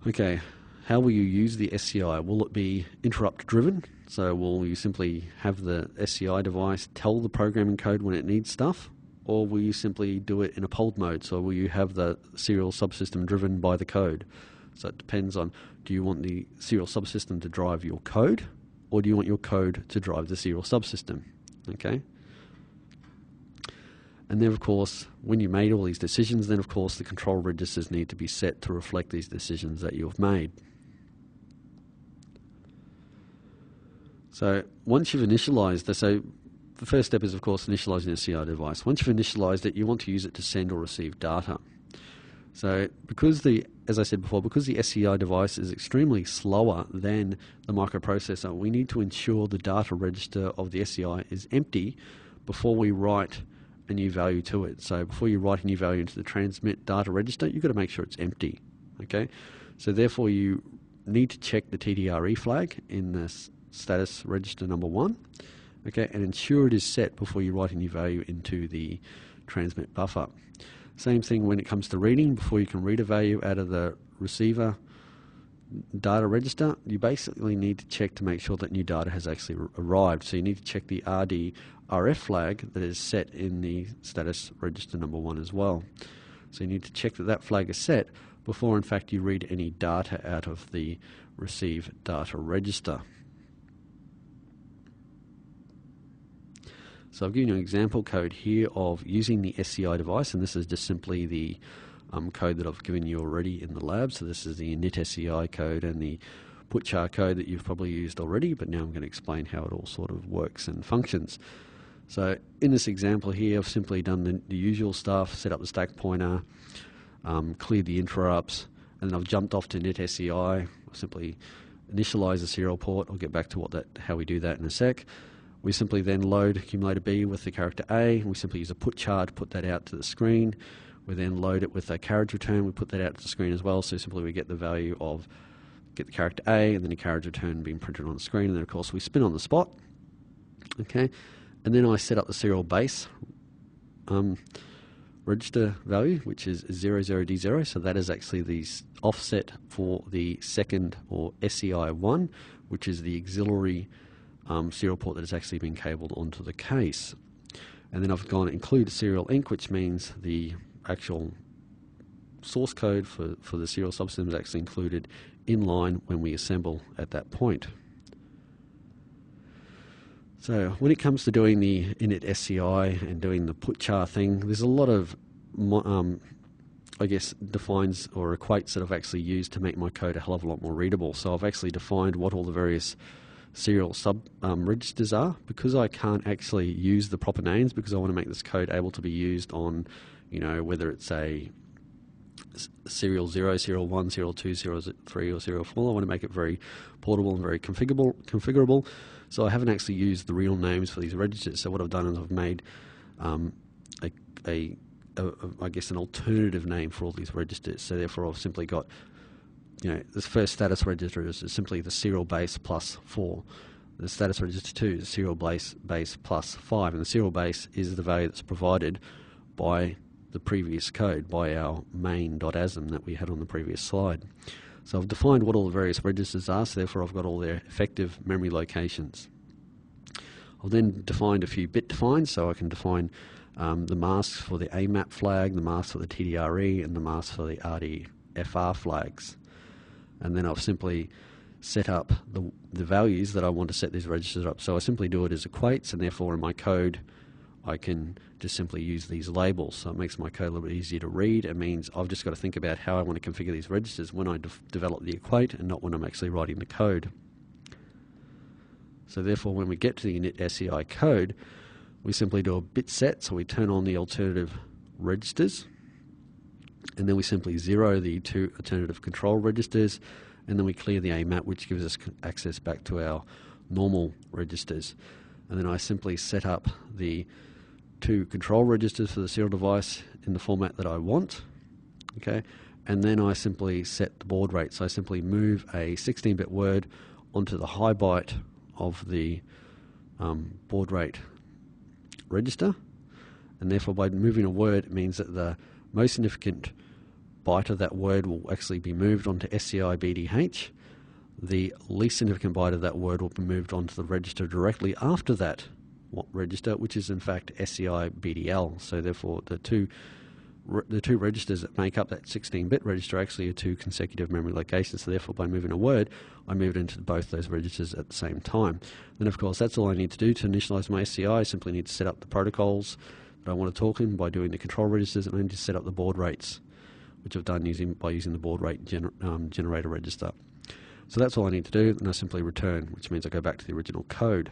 Okay, how will you use the SCI? Will it be interrupt driven? So will you simply have the SCI device tell the programming code when it needs stuff? Or will you simply do it in a polled mode? So will you have the serial subsystem driven by the code? So it depends on, do you want the serial subsystem to drive your code, or do you want your code to drive the serial subsystem? Okay. And then, of course, when you made all these decisions, then, of course, the control registers need to be set to reflect these decisions that you've made. So once you've initialized this, so the first step is, of course, initializing a CI device. Once you've initialized it, you want to use it to send or receive data. So because as I said before, because the SCI device is extremely slower than the microprocessor, we need to ensure the data register of the SCI is empty before we write a new value to it. So before you write a new value into the transmit data register, you've got to make sure it's empty. Okay, so therefore you need to check the TDRE flag in the status register number 1. Okay, and ensure it is set before you write a new value into the transmit buffer. Same thing when it comes to reading. Before you can read a value out of the receiver data register, you basically need to check to make sure that new data has actually arrived. So you need to check the RF flag that is set in the status register number 1 as well. So you need to check that that flag is set before in fact you read any data out of the receive data register. So I've given you an example code here of using the SCI device, and this is just simply the code that I've given you already in the lab. So this is the init SCI code and the putchar code that you've probably used already, but now I'm going to explain how it all sort of works and functions. So in this example here, I've simply done the usual stuff, set up the stack pointer, cleared the interrupts, and then I've jumped off to init SCI. I'll simply initialize the serial port. I'll get back to how we do that in a sec. We simply then load accumulator B with the character A. We simply use a putchar to put that out to the screen. We then load it with a carriage return. We put that out to the screen as well. So simply we get the value of, get the character A and then the carriage return being printed on the screen. And then of course we spin on the spot. Okay. And then I set up the serial base register value, which is 00D0. So that is actually the offset for the second, or SCI1, which is the auxiliary serial port that has actually been cabled onto the case. And then I've gone include serial inc, which means the actual source code for the serial subsystem is actually included in line when we assemble at that point. So when it comes to doing the init SCI and doing the putchar thing, there's a lot of I guess defines or equates that I've actually used to make my code a hell of a lot more readable. So I've actually defined what all the various serial registers are, because I can't actually use the proper names, because I want to make this code able to be used on, whether it's a serial 0, serial 1, serial 2, serial 3, or serial 4. I want to make it very portable and very configurable. So I haven't actually used the real names for these registers. So what I've done is I've made I guess an alternative name for all these registers. So therefore I've simply got, this first status register is simply the serial base plus 4. The status register 2 is serial base plus 5, and the serial base is the value that's provided by the previous code by our main.asm that we had on the previous slide. So I've defined what all the various registers are, so therefore I've got all their effective memory locations. I've then defined a few bit defines, so I can define the masks for the AMAP flag, the masks for the TDRE, and the masks for the RDFR flags. And then I've simply set up the values that I want to set these registers up. So I simply do it as equates, and therefore in my code I can just simply use these labels. So it makes my code a little bit easier to read. It means I've just got to think about how I want to configure these registers when I develop the equate and not when I'm actually writing the code. So therefore when we get to the init SEI code, we simply do a bit set, so we turn on the alternative registers, and then we simply zero the two alternative control registers, and then we clear the AMAP, which gives us access back to our normal registers. And then I simply set up the two control registers for the serial device in the format that I want, okay? And then I simply set the baud rate. So I simply move a 16-bit word onto the high byte of the baud rate register, and therefore by moving a word, it means that the most significant byte of that word will actually be moved onto SCI BDH. The least significant byte of that word will be moved onto the register directly after that register, which is in fact SCI BDL. So therefore the two registers that make up that 16-bit register actually are two consecutive memory locations. So therefore by moving a word, I move it into both those registers at the same time. Then of course that's all I need to do to initialize my SCI. I simply need to set up the protocols that I want to talk in by doing the control registers, and then just set up the baud rates, which I've done by using the baud rate generator register. So that's all I need to do, and I simply return, which means I go back to the original code.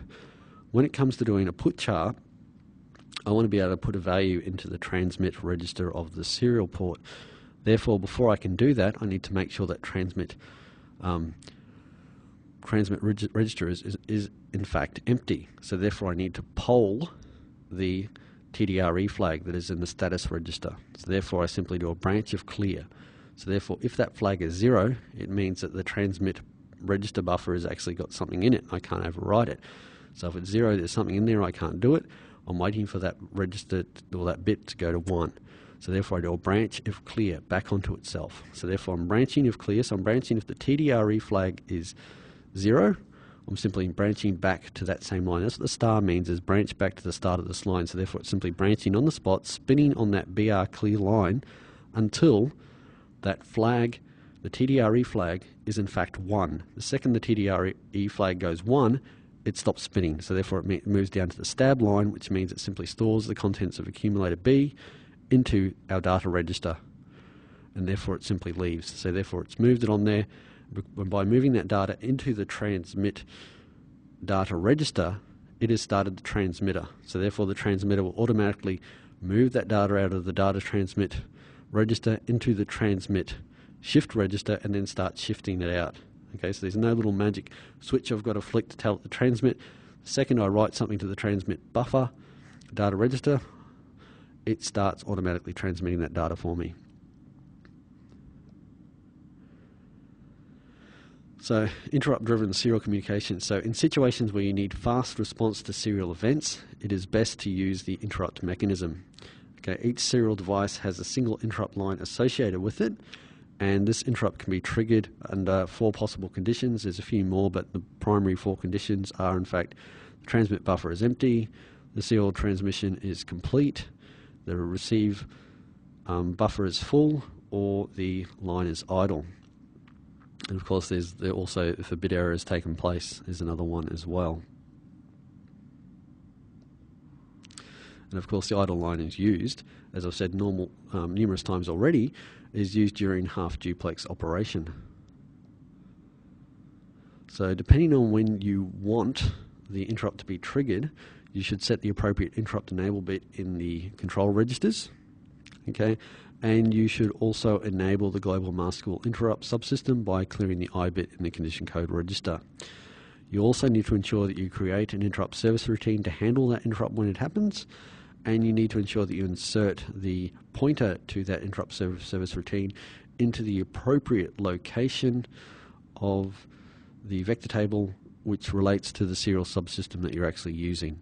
When it comes to doing a put chart, I want to be able to put a value into the transmit register of the serial port. Therefore, before I can do that, I need to make sure that transmit register is in fact empty. So therefore I need to poll the TDRE flag that is in the status register. So therefore I simply do a branch of clear. So therefore if that flag is 0, it means that the transmit register buffer has actually got something in it. I can't overwrite it. So if it's 0, there's something in there, I can't do it. I'm waiting for that register or that bit to go to 1. So therefore I do a branch if clear back onto itself. So therefore I'm branching if clear. So I'm branching if the TDRE flag is 0. I'm simply branching back to that same line. That's what the star means, is branch back to the start of this line. So therefore it's simply branching on the spot, spinning on that BR clear line until that flag, the TDRE flag, is in fact 1. The second the TDRE flag goes 1, it stops spinning. So therefore it moves down to the stab line, which means it simply stores the contents of accumulator B into our data register, and therefore it simply leaves. So therefore it's moved it on there. By moving that data into the transmit data register, it has started the transmitter. So therefore the transmitter will automatically move that data out of the data transmit register into the transmit shift register and then start shifting it out. Okay, so there's no little magic switch I've got to flick to tell it to transmit. The second I write something to the transmit buffer, data register, it starts automatically transmitting that data for me. So, interrupt-driven serial communication. So in situations where you need fast response to serial events, it is best to use the interrupt mechanism. Okay, each serial device has a single interrupt line associated with it, and this interrupt can be triggered under 4 possible conditions. There's a few more, but the primary 4 conditions are, in fact, the transmit buffer is empty, the serial transmission is complete, the receive buffer is full, or the line is idle. And of course, there's also, if a bit error has taken place, is another one as well. And of course, the idle line is used, as I've said numerous times already, is used during half duplex operation. So depending on when you want the interrupt to be triggered, you should set the appropriate interrupt enable bit in the control registers. Okay, and you should also enable the global maskable interrupt subsystem by clearing the I bit in the condition code register. You also need to ensure that you create an interrupt service routine to handle that interrupt when it happens, and you need to ensure that you insert the pointer to that interrupt service routine into the appropriate location of the vector table which relates to the serial subsystem that you're actually using.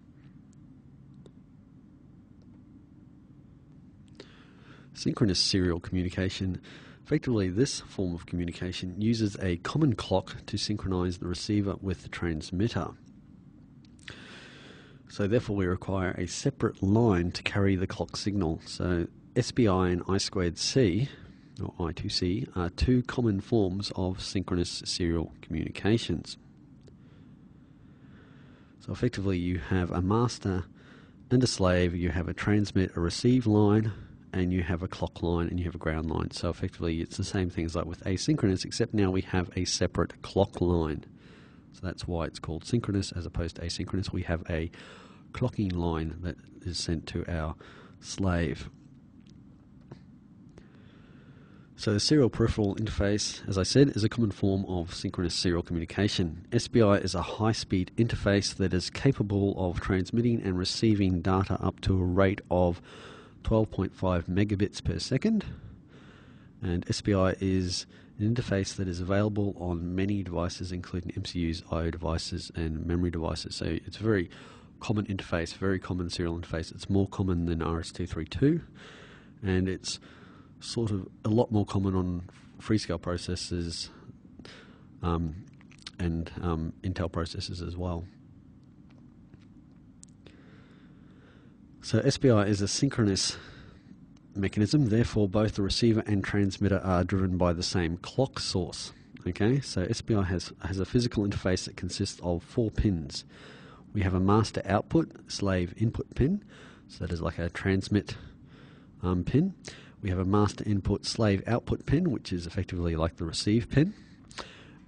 Synchronous serial communication. Effectively, this form of communication uses a common clock to synchronize the receiver with the transmitter. So therefore we require a separate line to carry the clock signal. So SPI and I2C, or I2C, are two common forms of synchronous serial communications. So effectively you have a master and a slave, you have a transmit, a receive line, and you have a clock line, and you have a ground line. So effectively it's the same thing as like with asynchronous, except now we have a separate clock line. So that's why it's called synchronous as opposed to asynchronous. We have a clocking line that is sent to our slave. So the serial peripheral interface, as I said, is a common form of synchronous serial communication. SPI is a high-speed interface that is capable of transmitting and receiving data up to a rate of 12.5 megabits per second. And SPI is an interface that is available on many devices, including MCUs, I/O devices, and memory devices. So it's a very common interface, very common serial interface. It's more common than RS-232, and it's sort of a lot more common on Freescale processors and Intel processors as well. So SPI is a synchronous mechanism, therefore both the receiver and transmitter are driven by the same clock source. Okay, so SPI has a physical interface that consists of 4 pins. We have a master output, slave input pin, so that is like a transmit pin. We have a master input, slave output pin, which is effectively like the receive pin.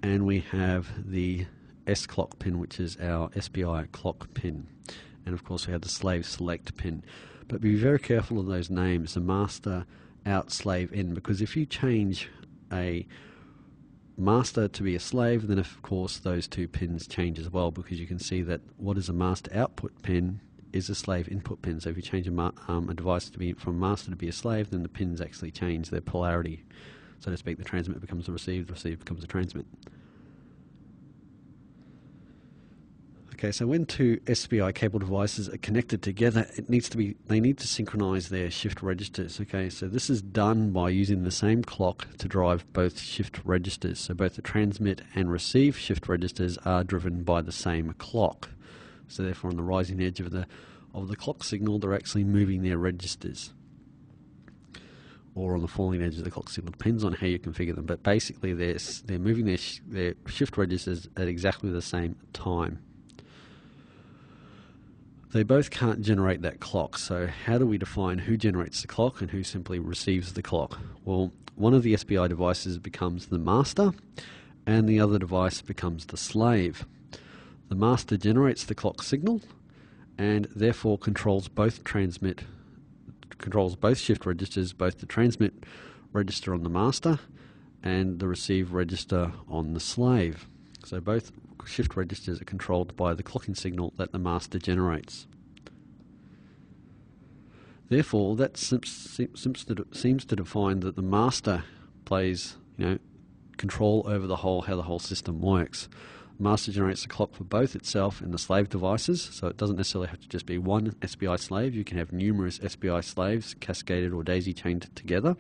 And we have the S clock pin, which is our SPI clock pin. And of course we have the slave select pin. But be very careful of those names, the master, out, slave, in, because if you change a master to be a slave, then of course those two pins change as well, because you can see that what is a master output pin is a slave input pin. So if you change a device to be from master to be a slave, then the pins actually change their polarity, so to speak. The transmit becomes the receive becomes the transmit. Okay, so when two SPI cable devices are connected together, they need to synchronize their shift registers. Okay, so this is done by using the same clock to drive both shift registers. So both the transmit and receive shift registers are driven by the same clock. So therefore, on the rising edge of the clock signal, they're actually moving their registers, or on the falling edge of the clock signal. Depends on how you configure them, but basically they're moving their shift registers at exactly the same time. They both can't generate that clock, so how do we define who generates the clock and who simply receives the clock? Well, one of the SPI devices becomes the master, and the other device becomes the slave. The master generates the clock signal, and therefore controls both shift registers, both the transmit register on the master and the receive register on the slave. So both shift registers are controlled by the clocking signal that the master generates. Therefore, that seems to define that the master plays, control over how the whole system works. The master generates the clock for both itself and the slave devices, so it doesn't necessarily have to just be one SPI slave. You can have numerous SPI slaves cascaded or daisy-chained together.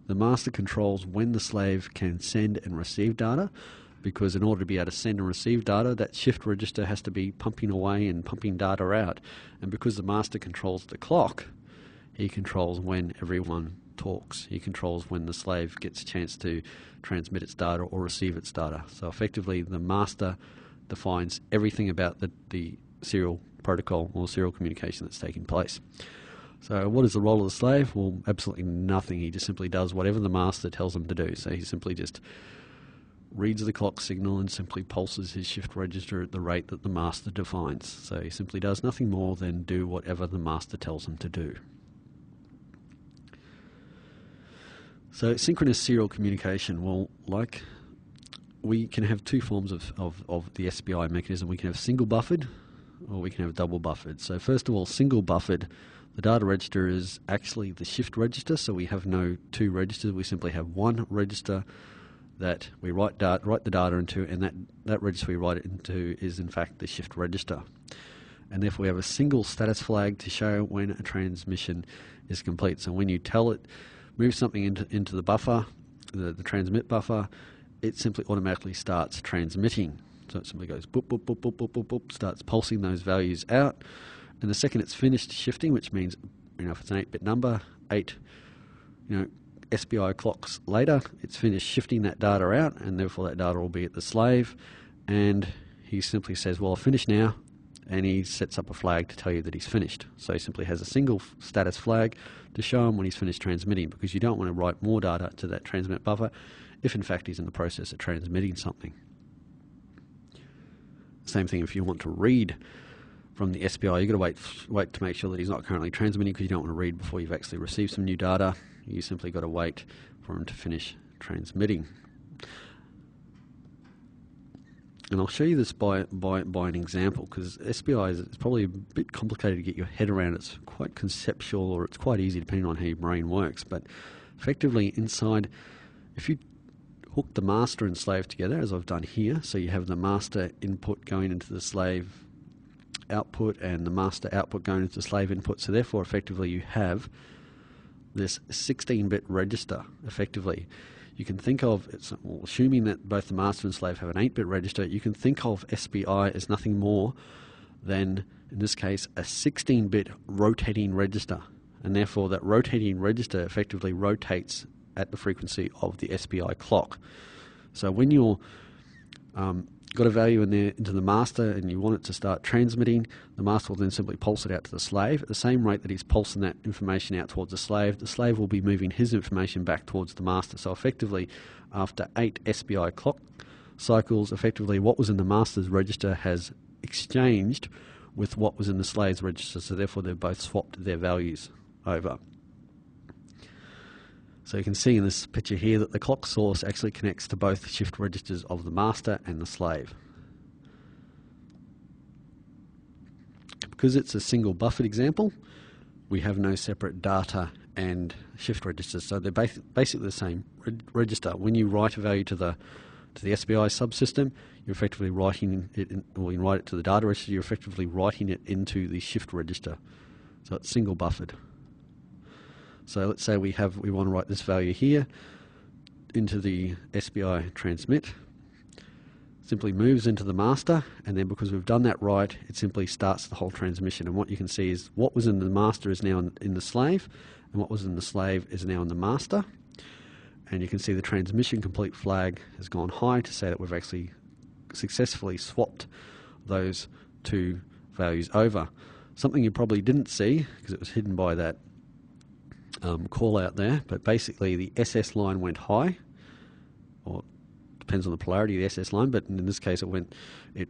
The master controls when the slave can send and receive data, because in order to be able to send and receive data, that shift register has to be pumping away and pumping data out. And because the master controls the clock, he controls when everyone talks. He controls when the slave gets a chance to transmit its data or receive its data. So effectively, the master defines everything about the serial protocol or serial communication that's taking place. So what is the role of the slave? Well, absolutely nothing. He just simply does whatever the master tells him to do. So he simply just reads the clock signal and simply pulses his shift register at the rate that the master defines. So he simply does nothing more than do whatever the master tells him to do. So synchronous serial communication, well, we can have two forms of the SPI mechanism. We can have single buffered or we can have double buffered. So first of all, single buffered, the data register is actually the shift register, so we have no two registers. We simply have one register that we write the data into, and that register we write it into is in fact the shift register. and therefore we have a single status flag to show when a transmission is complete. So when you tell it move something into the buffer, the transmit buffer, it simply automatically starts transmitting. So it simply goes boop, boop, boop, boop, boop, boop, boop, starts pulsing those values out. And the second it's finished shifting, which means, if it's an 8-bit number, 8, SPI clocks later, it's finished shifting that data out, and therefore that data will be at the slave. And he simply says, well, I've finished now, and he sets up a flag to tell you that he's finished. So he simply has a single status flag to show him when he's finished transmitting, because you don't want to write more data to that transmit buffer if in fact he's in the process of transmitting something. Same thing if you want to read from the SPI, you've got to wait to make sure that he's not currently transmitting, because you don't want to read before you've actually received some new data. You simply got to wait for him to finish transmitting. And I'll show you this by an example, because SPI is probably a bit complicated to get your head around. It's quite conceptual, or it's quite easy depending on how your brain works. But effectively inside, if you hook the master and slave together, as I've done here, so you have the master input going into the slave output and the master output going into the slave input. So therefore effectively you have this 16-bit register. Effectively you can think of, assuming that both the master and slave have an 8-bit register, you can think of SPI as nothing more than, in this case, a 16-bit rotating register. And therefore that rotating register effectively rotates at the frequency of the SPI clock. So when you're got a value in there into the master and you want it to start transmitting, the master will then simply pulse it out to the slave. At the same rate that he's pulsing that information out towards the slave will be moving his information back towards the master. So effectively, after 8 SPI clock cycles, effectively what was in the master's register has exchanged with what was in the slave's register, so therefore they've both swapped their values over. So you can see in this picture here that the clock source actually connects to both shift registers of the master and the slave. Because it's a single buffered example, we have no separate data and shift registers, so they're basically the same register. When you write a value to the SPI subsystem, you're effectively writing it, or you write it to the data register, you're effectively writing it into the shift register. So it's single buffered. So let's say we want to write this value here into the SPI transmit. Simply moves into the master, and then because we've done that right, it simply starts the whole transmission. And what you can see is what was in the master is now in the slave, and what was in the slave is now in the master. And you can see the transmission complete flag has gone high to say that we've actually successfully swapped those two values over. Something you probably didn't see because it was hidden by that call out there, but basically the SS line went high, or depends on the polarity of the SS line, but in this case it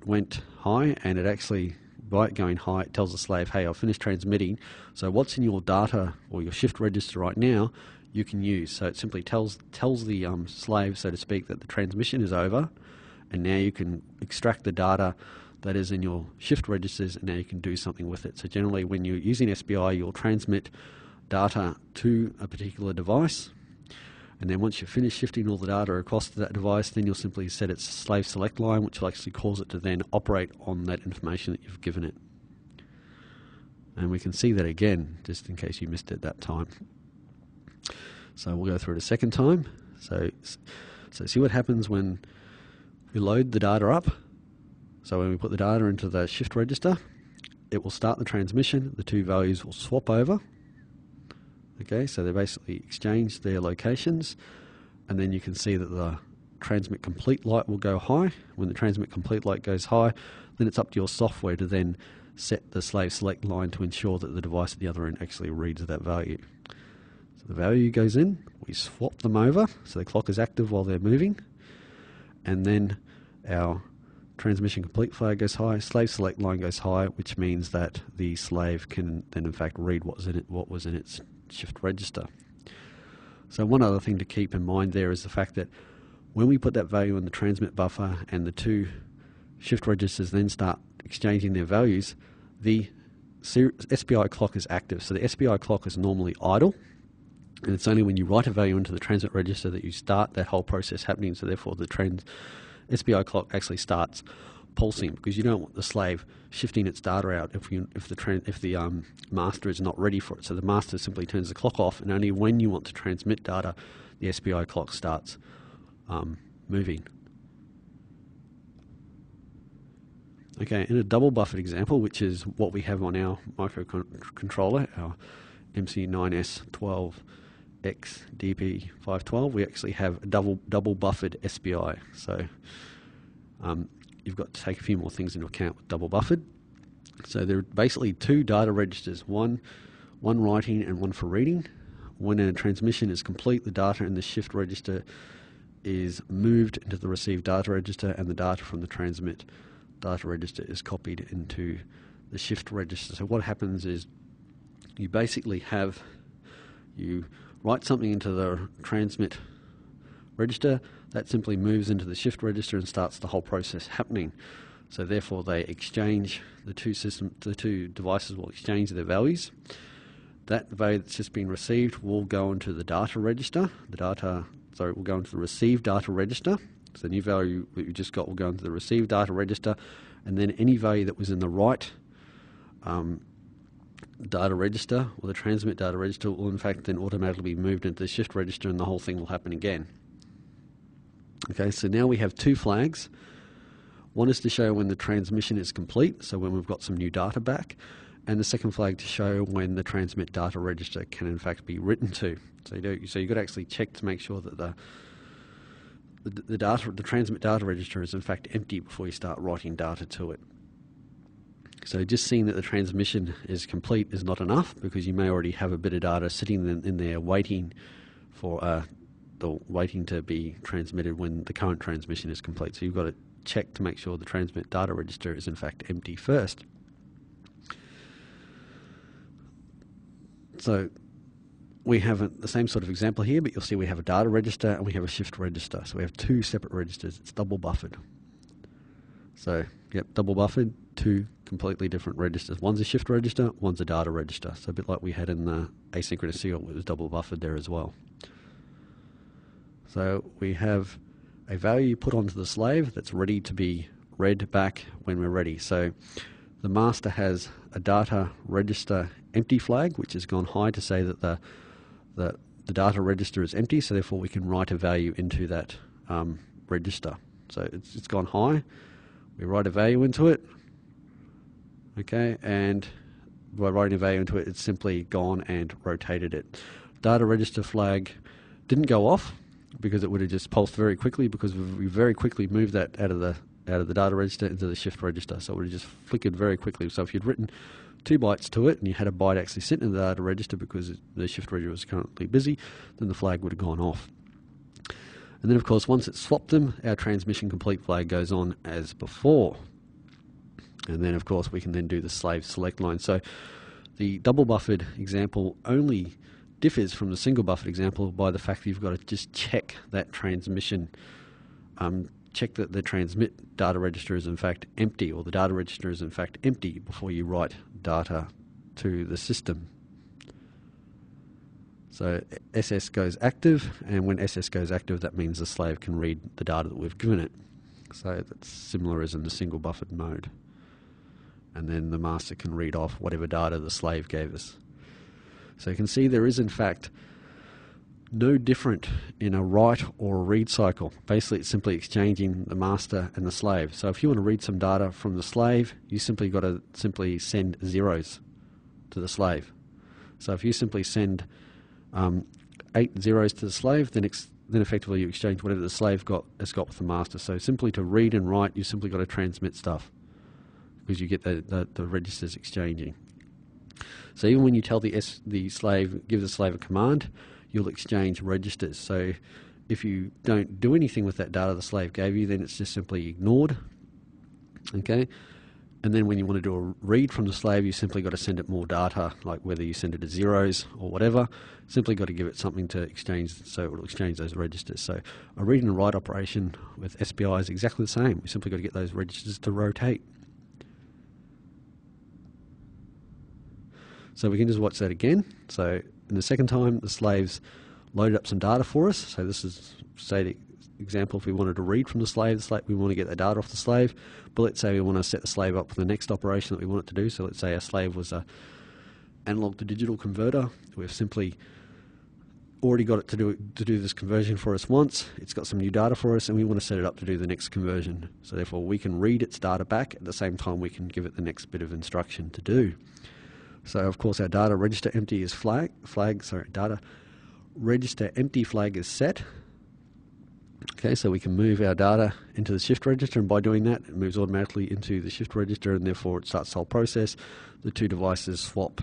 went high, and it actually, by it going high, it tells the slave, hey, I've finished transmitting, so what's in your data or your shift register right now you can use. So it simply tells the slave, so to speak, that the transmission is over, and now you can extract the data that is in your shift registers, and now you can do something with it. So generally when you're using SPI, you'll transmit data to a particular device, and then once you've finished shifting all the data across to that device, then you'll simply set its slave select line, which will actually cause it to then operate on that information that you've given it. And we can see that again, just in case you missed it that time. So we'll go through it a second time. So see what happens when we load the data up. So when we put the data into the shift register, it will start the transmission, the two values will swap over. Okay, so they basically exchange their locations, and then you can see that the transmit complete light will go high. When the transmit complete light goes high, then it's up to your software to then set the slave select line to ensure that the device at the other end actually reads that value. So the value goes in, we swap them over, so the clock is active while they're moving, and then our transmission complete flag goes high, slave select line goes high, which means that the slave can then in fact read what was in its shift register. So one other thing to keep in mind there is the fact that when we put that value in the transmit buffer and the two shift registers then start exchanging their values, the SPI clock is active. So the SPI clock is normally idle, and it's only when you write a value into the transmit register that you start that whole process happening. So therefore the SPI clock actually starts pulsing, because you don't want the slave shifting its data out if the master is not ready for it. So the master simply turns the clock off, and only when you want to transmit data, the SPI clock starts moving. Okay, in a double buffered example, which is what we have on our microcontroller, our MC9S12XDP512, we actually have a double buffered SPI. So you've got to take a few more things into account with double buffered. So there are basically two data registers, one writing and one for reading. When a transmission is complete, the data in the shift register is moved into the receive data register, and the data from the transmit data register is copied into the shift register. So what happens is you basically you write something into the transmit register, that simply moves into the shift register and starts the whole process happening. So therefore they exchange, the two devices will exchange their values. That value that's just been received will go into the data register. It will go into the receive data register. So the new value that you just got will go into the receive data register, and then any value that was in the write data register or the transmit data register will in fact then automatically be moved into the shift register, and the whole thing will happen again. Okay, so now we have two flags. One is to show when the transmission is complete, so when we've got some new data back, and the second flag to show when the transmit data register can in fact be written to. So you've got to actually check to make sure that the transmit data register is in fact empty before you start writing data to it. So just seeing that the transmission is complete is not enough, because you may already have a bit of data sitting in there waiting for waiting to be transmitted when the current transmission is complete. So you've got to check to make sure the transmit data register is in fact empty first. So we have the same sort of example here, but you'll see we have a data register and we have a shift register. So we have two separate registers. It's double buffered. So, yep, double buffered, two completely different registers. One's a shift register, one's a data register. So a bit like we had in the asynchronous serial, it was double buffered there as well. So we have a value put onto the slave that's ready to be read back when we're ready. So the master has a data register empty flag, which has gone high to say that the data register is empty, so therefore we can write a value into that register. So it's gone high, we write a value into it, okay, and by writing a value into it, it's simply gone and rotated it. Data register flag didn't go off because it would have just pulsed very quickly, because we very quickly moved that out of the data register into the shift register, so it would have just flickered very quickly. So if you'd written 2 bytes to it and you had a byte actually sitting in the data register because the shift register was currently busy, then the flag would have gone off. And then of course once it's swapped them, our transmission complete flag goes on as before. And then of course we can then do the slave select line. So the double buffered example only differs from the single buffered example by the fact that you've got to just check that transmission, check that the transmit data register is in fact empty, or the data register is in fact empty, before you write data to the system. So SS goes active, and when SS goes active, that means the slave can read the data that we've given it. So that's similar as in the single buffered mode. And then the master can read off whatever data the slave gave us. So you can see there is in fact no different in a write or a read cycle. Basically it's simply exchanging the master and the slave. So if you want to read some data from the slave, you simply got to send zeros to the slave. So if you simply send 8 zeros to the slave, then effectively you exchange whatever the slave has got with the master. So simply to read and write, you simply got to transmit stuff, because you get the registers exchanging. So even when you tell give the slave a command, you'll exchange registers. So if you don't do anything with that data the slave gave you, then it's just simply ignored. Okay? And then when you want to do a read from the slave, you simply got to send it more data, like whether you send it as zeros or whatever. Simply got to give it something to exchange, so it will exchange those registers. So a read and write operation with SPI is exactly the same. We simply got to get those registers to rotate. So we can just watch that again. So in the second time, the slaves loaded up some data for us. So this is example, if we wanted to read from the slave, we want to get the data off the slave, but let's say we want to set the slave up for the next operation that we want it to do. So let's say our slave was a analog to digital converter. We've simply already got it to do this conversion for us once. It's got some new data for us, and we want to set it up to do the next conversion. So therefore we can read its data back at the same time we can give it the next bit of instruction to do. So of course our data register empty is data register empty flag is set. Okay, so we can move our data into the shift register, and by doing that it moves automatically into the shift register, and therefore it starts the whole process. The two devices swap.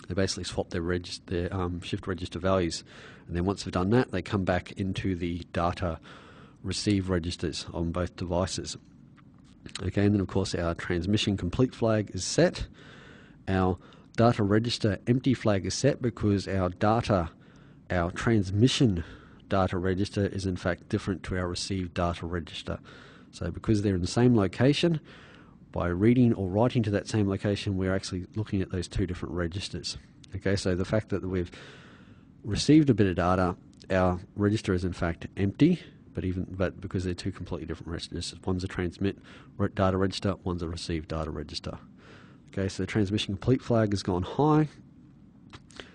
They basically swap their shift register values, and then once they've done that, they come back into the data receive registers on both devices. Okay, and then of course our transmission complete flag is set. Our data register empty flag is set because our transmission data register is in fact different to our received data register. So because they're in the same location, by reading or writing to that same location, we're actually looking at those two different registers. Okay, so the fact that we've received a bit of data, our register is in fact empty, but because they're two completely different registers. One's a transmit data register, one's a receive data register. Okay, so the transmission complete flag has gone high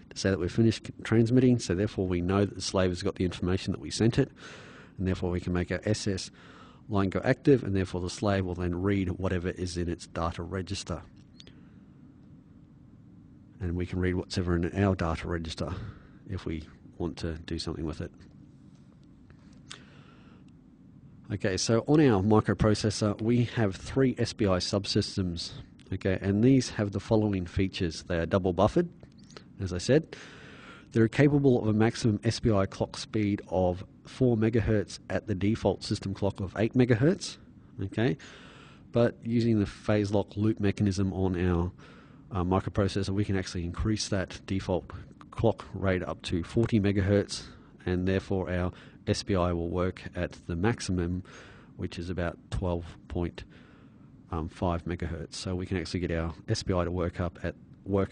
to say that we've finished transmitting, so therefore we know that the slave has got the information that we sent it, and therefore we can make our SS line go active, and therefore the slave will then read whatever is in its data register. And we can read whatever in our data register if we want to do something with it. Okay, so on our microprocessor we have 3 SPI subsystems. Okay, and these have the following features. They are double buffered, as I said. They're capable of a maximum SPI clock speed of 4 megahertz at the default system clock of 8 megahertz. Okay, but using the phase lock loop mechanism on our microprocessor, we can actually increase that default clock rate up to 40 megahertz, and therefore our SPI will work at the maximum, which is about 12.5 megahertz. So we can actually get our SPI to work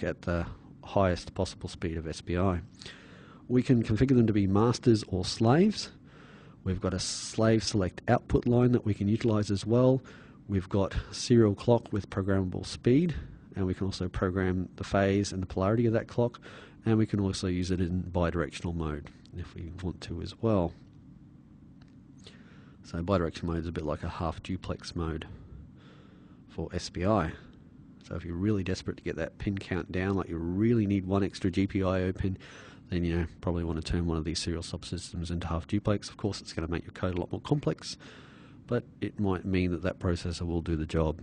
at the highest possible speed of SPI. We can configure them to be masters or slaves. We've got a slave select output line that we can utilize as well. We've got serial clock with programmable speed, and we can also program the phase and the polarity of that clock, and we can also use it in bidirectional mode if we want to as well. So bidirectional mode is a bit like a half duplex mode for SPI. So if you're really desperate to get that pin count down, like you really need one extra GPIO pin, then you probably want to turn one of these serial subsystems into half duplex. Of course, it's going to make your code a lot more complex, but it might mean that that processor will do the job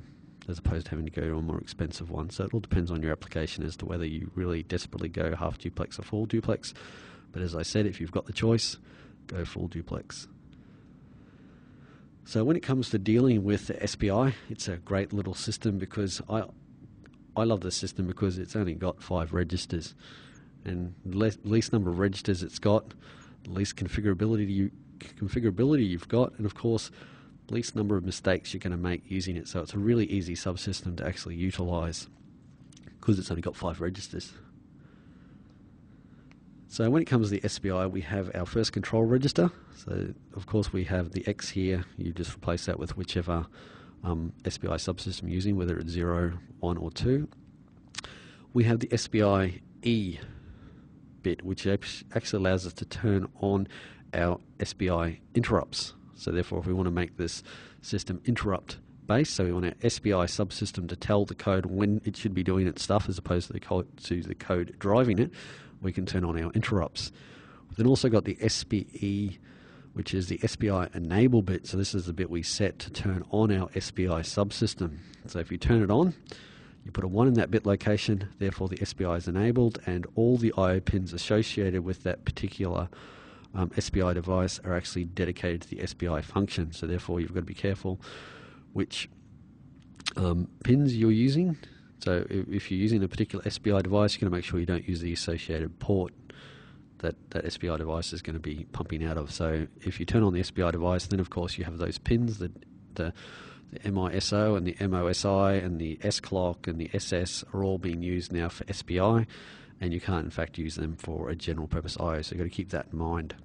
as opposed to having to go to a more expensive one. So it all depends on your application as to whether you really desperately go half duplex or full duplex. But as I said, if you've got the choice, go full duplex. So when it comes to dealing with the SPI, it's a great little system because I love this system because it's only got 5 registers, and the least number of registers it's got, the least configurability you've got, and of course least number of mistakes you're going to make using it. So it's a really easy subsystem to actually utilize because it's only got 5 registers. So when it comes to the SPI, we have our first control register. So of course we have the X here. You just replace that with whichever SPI subsystem you're using, whether it's 0, 1 or 2. We have the SPI E bit, which actually allows us to turn on our SPI interrupts. So therefore, if we want to make this system interrupt based, so we want our SPI subsystem to tell the code when it should be doing its stuff as opposed to the code driving it, we can turn on our interrupts. We've then also got the SPE, which is the SPI enable bit. So this is the bit we set to turn on our SPI subsystem. So if you turn it on, you put a 1 in that bit location, therefore the SPI is enabled, and all the IO pins associated with that particular SPI device are actually dedicated to the SPI function. So therefore you've got to be careful which pins you're using. So if you're using a particular SPI device, you're going to make sure you don't use the associated port that SPI device is going to be pumping out of. So if you turn on the SPI device, then of course you have those pins, the MISO and the MOSI and the S clock and the SS are all being used now for SPI, and you can't in fact use them for a general purpose IO, so you've got to keep that in mind.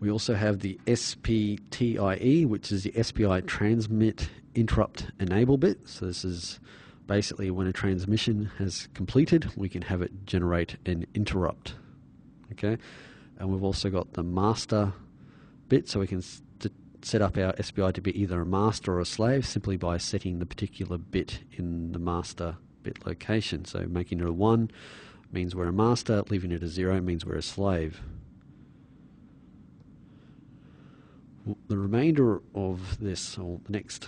We also have the SPTIE, which is the SPI Transmit Interrupt Enable bit. So this is basically when a transmission has completed, we can have it generate an interrupt. Okay, and we've also got the master bit, so we can set up our SPI to be either a master or a slave simply by setting the particular bit in the master bit location. So making it a 1 means we're a master, leaving it a 0 means we're a slave. The remainder of this, or the next,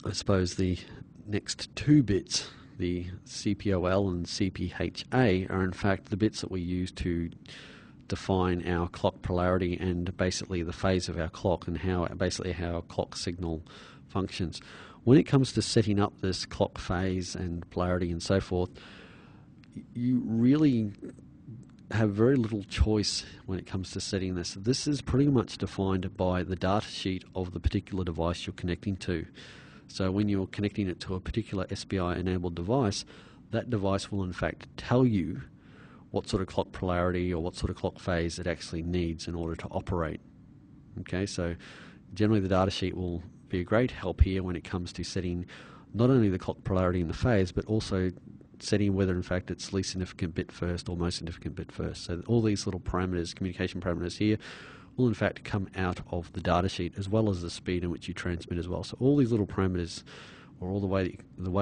I suppose the next 2 bits, the CPOL and CPHA, are in fact the bits that we use to define our clock polarity and basically the phase of our clock and how our clock signal functions. When it comes to setting up this clock phase and polarity and so forth, you really have very little choice when it comes to setting this. This is pretty much defined by the data sheet of the particular device you're connecting to. So when you're connecting it to a particular SPI enabled device, that device will in fact tell you what sort of clock polarity or what sort of clock phase it actually needs in order to operate. Okay, so generally the data sheet will be a great help here when it comes to setting not only the clock polarity and the phase, but also setting whether in fact it's least significant bit first or most significant bit first. So all these little parameters, communication parameters here, will in fact come out of the data sheet, as well as the speed in which you transmit as well. So all these little parameters, or all the way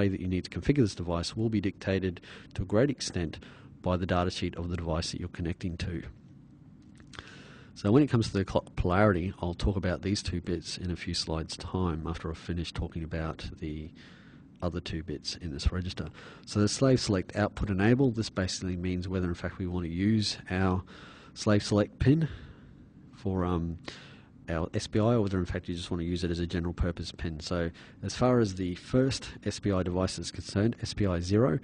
that you need to configure this device, will be dictated to a great extent by the data sheet of the device that you're connecting to. So when it comes to the clock polarity, I'll talk about these 2 bits in a few slides' time after I've finished talking about the other 2 bits in this register. So the slave select output enable, this basically means whether in fact we want to use our slave select pin for our SPI, or whether in fact you just want to use it as a general purpose pin. So as far as the first SPI device is concerned, SPI 0,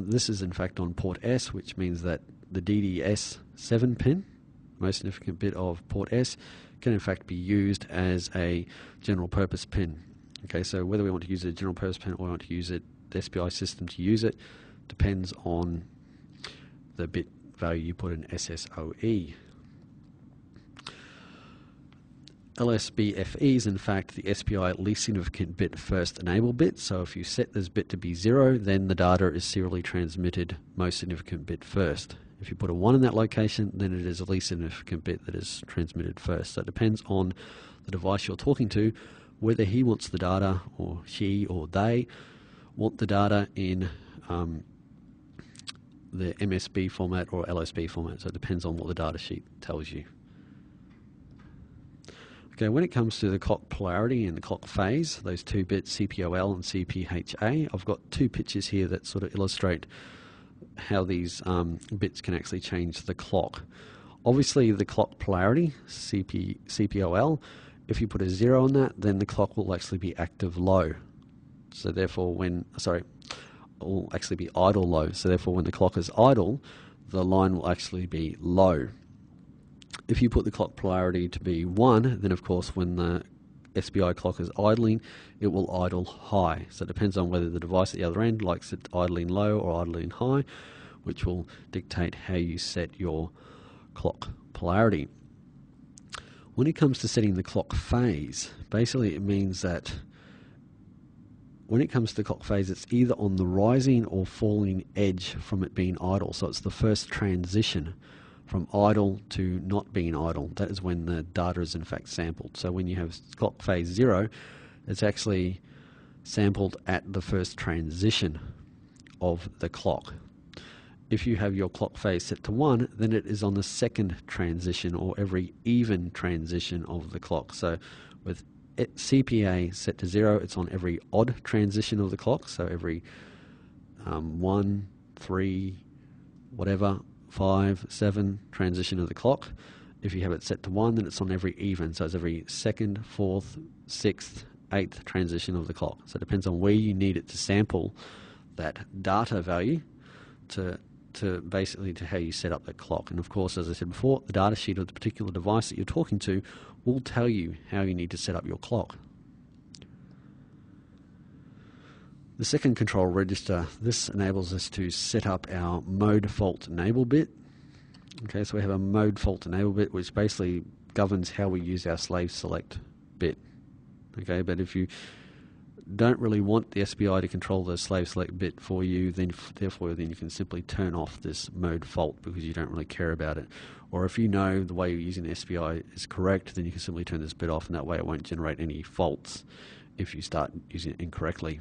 this is in fact on port S, which means that the DDS7 pin, most significant bit of port S, can in fact be used as a general purpose pin. Okay, so whether we want to use it as a general purpose pin or we want to use it, the SPI system to use it, depends on the bit value you put in SSOE. LSBFE is in fact the SPI least significant bit first enable bit. So if you set this bit to be 0, then the data is serially transmitted most significant bit first. If you put a 1 in that location, then it is the least significant bit that is transmitted first. So it depends on the device you're talking to, whether he wants the data, or she or they want the data in the MSB format or LSB format. So it depends on what the data sheet tells you. Okay, when it comes to the clock polarity and the clock phase, those 2 bits, CPOL and CPHA, I've got 2 pictures here that sort of illustrate how these bits can actually change the clock. Obviously, the clock polarity, CPOL, if you put a 0 on that, then the clock will actually be active low. So therefore will actually be idle low. So therefore when the clock is idle, the line will actually be low. If you put the clock polarity to be 1, then of course when the SPI clock is idling, it will idle high. So it depends on whether the device at the other end likes it idling low or idling high, which will dictate how you set your clock polarity. When it comes to setting the clock phase, basically it means that when it comes to the clock phase, it's either on the rising or falling edge from it being idle. So it's the first transition from idle to not being idle. That is when the data is in fact sampled. So when you have clock phase 0, it's actually sampled at the first transition of the clock. If you have your clock phase set to 1, then it is on the second transition or every even transition of the clock. So with CPA set to 0, it's on every odd transition of the clock. So every 1, 3, whatever, 5, 7 transition of the clock. If you have it set to 1, then it's on every even. So it's every 2nd, 4th, 6th, 8th transition of the clock. So it depends on where you need it to sample that data value to basically to how you set up that clock. And of course, as I said before, the data sheet of the particular device that you're talking to will tell you how you need to set up your clock. The second control register, this enables us to set up our mode fault enable bit. Okay, so we have a mode fault enable bit, which basically governs how we use our slave select bit. Okay, but if you don't really want the SPI to control the slave select bit for you, then therefore you can simply turn off this mode fault because you don't really care about it. Or if you know the way you're using the SPI is correct, then you can simply turn this bit off, and that way it won't generate any faults if you start using it incorrectly.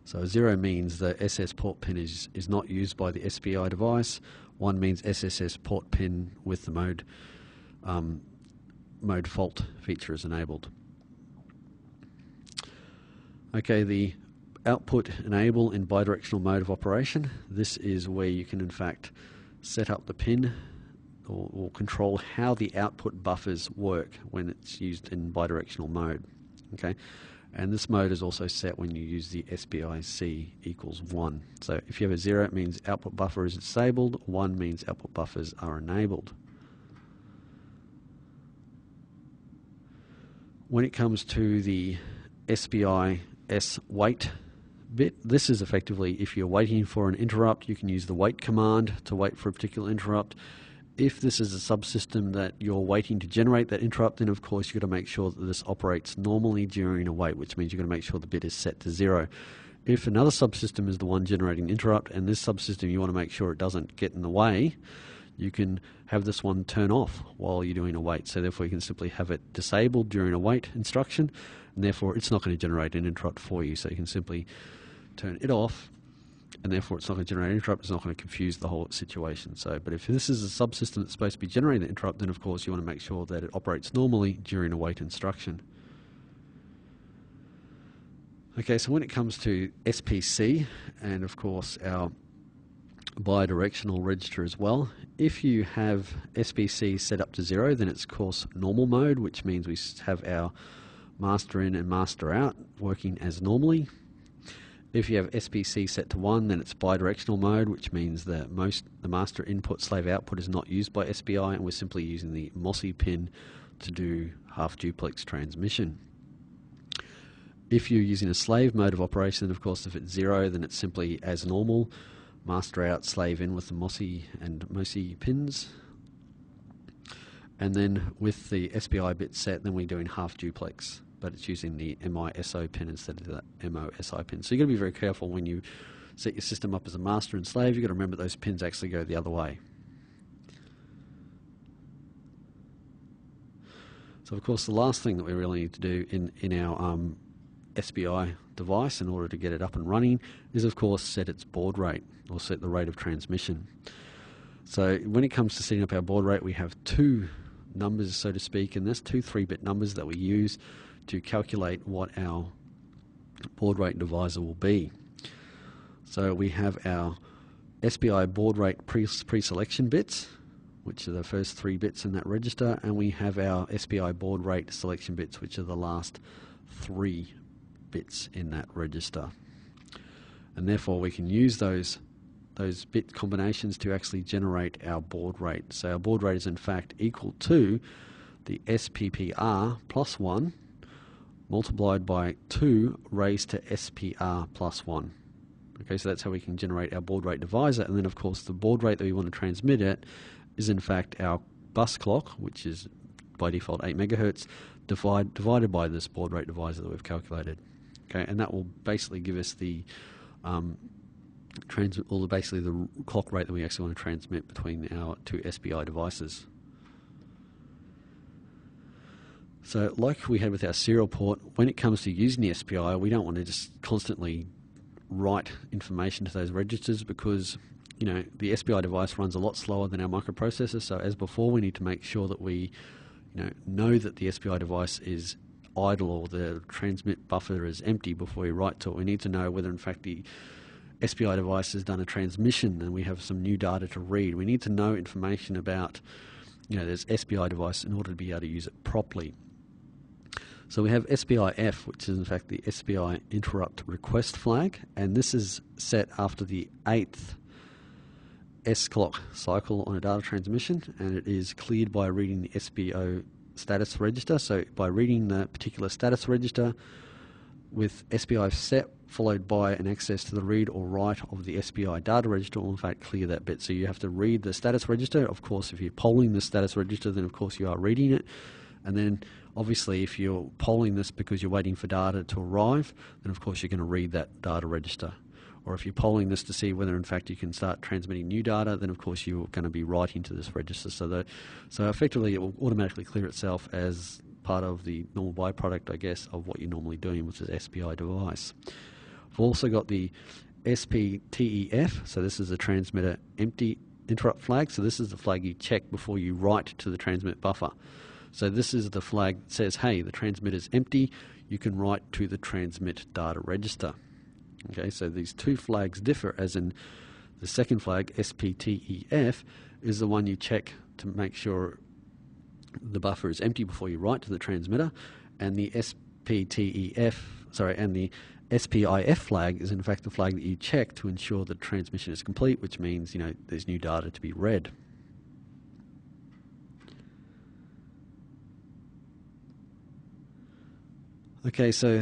So 0 means the SS port pin is not used by the SPI device. 1 means SSS port pin with the mode fault feature is enabled. Okay, the output enable in bidirectional mode of operation. This is where you can in fact set up the pin or control how the output buffers work when it's used in bidirectional mode. Okay, and this mode is also set when you use the SPIC equals 1. So if you have a 0, it means output buffer is disabled. 1 means output buffers are enabled. When it comes to the SPIS wait bit, this is effectively if you're waiting for an interrupt, you can use the wait command to wait for a particular interrupt. If this is a subsystem that you're waiting to generate that interrupt, then of course you've got to make sure that this operates normally during a wait, which means you've got to make sure the bit is set to 0. If another subsystem is the one generating the interrupt, and this subsystem you want to make sure it doesn't get in the way, you can have this one turn off while you're doing a wait. So therefore you can simply have it disabled during a wait instruction, and therefore it's not going to generate an interrupt for you. So you can simply turn it off, and therefore it's not going to generate an interrupt. It's not going to confuse the whole situation. So, but if this is a subsystem that's supposed to be generating the interrupt, then of course you want to make sure that it operates normally during a wait instruction. Okay, so when it comes to SPC, and of course our bidirectional register as well, if you have SPC set up to 0, then it's of course normal mode, which means we have our master in and master out working as normally. If you have SPC set to 1, then it's bidirectional mode, which means that the master input slave output is not used by SPI, and we're simply using the MOSI pin to do half duplex transmission. If you're using a slave mode of operation, then of course if it's 0, then it's simply as normal, master out, slave in with the MOSI and MOSI pins. And then with the SPI bit set, then we're doing half duplex, but it's using the MISO pin instead of the MOSI pin. So you've got to be very careful when you set your system up as a master and slave. You've got to remember those pins actually go the other way. So of course the last thing that we really need to do in our SPI device in order to get it up and running is of course set its baud rate, or set the rate of transmission. So when it comes to setting up our baud rate, we have two numbers, so to speak, and there's two 3-bit numbers that we use to calculate what our baud rate divisor will be. So we have our SPI baud rate pre-selection bits, which are the first 3 bits in that register, and we have our SPI baud rate selection bits, which are the last 3 bits in that register. And therefore we can use those bit combinations to actually generate our baud rate. So our baud rate is in fact equal to the SPPR plus 1 multiplied by 2 raised to SPR plus 1. Okay, so that's how we can generate our baud rate divisor. And then of course the baud rate that we want to transmit it is in fact our bus clock, which is by default 8 megahertz, divided by this baud rate divisor that we've calculated. Okay, and that will basically give us the basically the clock rate that we actually want to transmit between our two SPI devices. So like we had with our serial port, when it comes to using the SPI, we don't want to just constantly write information to those registers, because the SPI device runs a lot slower than our microprocessor. So as before, we need to make sure that we know that the SPI device is idle or the transmit buffer is empty before we write to it. We need to know whether in fact the SPI device has done a transmission and we have some new data to read. We need to know information about this SPI device in order to be able to use it properly. So we have SPI-F, which is in fact the SPI interrupt request flag, and this is set after the 8th S-clock cycle on a data transmission, and it is cleared by reading the SPO status register. So by reading the particular status register, with SPI set followed by an access to the read or write of the SPI data register will in fact clear that bit. So you have to read the status register. Of course, if you're polling the status register, then of course you are reading it. And then obviously if you're polling this because you're waiting for data to arrive, then of course you're going to read that data register. Or if you're polling this to see whether in fact you can start transmitting new data, then of course you're going to be writing to this register. So effectively it will automatically clear itself as part of the normal byproduct, I guess, of what you're normally doing, which is SPI device. We've also got the SPTEF, so this is a transmitter empty interrupt flag. So this is the flag you check before you write to the transmit buffer. So this is the flag that says, hey, the transmitter is empty, you can write to the transmit data register. Okay, so these two flags differ, as in the second flag, SPTEF, is the one you check to make sure the buffer is empty before you write to the transmitter, and the SPIF flag is in fact the flag that you check to ensure the transmission is complete, which means, there's new data to be read. Okay, so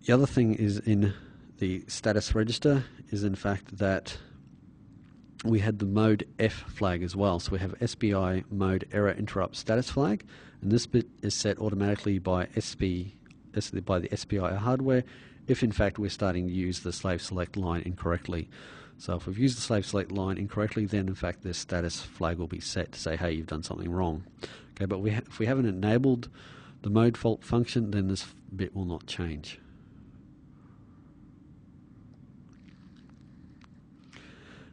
the other thing is in the status register is in fact that we had the mode F flag as well. So we have SPI mode error interrupt status flag, and this bit is set automatically by the SPI hardware if in fact we're starting to use the slave select line incorrectly. So if we've used the slave select line incorrectly, then in fact this status flag will be set to say, hey, you've done something wrong. Okay, but if we haven't enabled the mode fault function, then this bit will not change.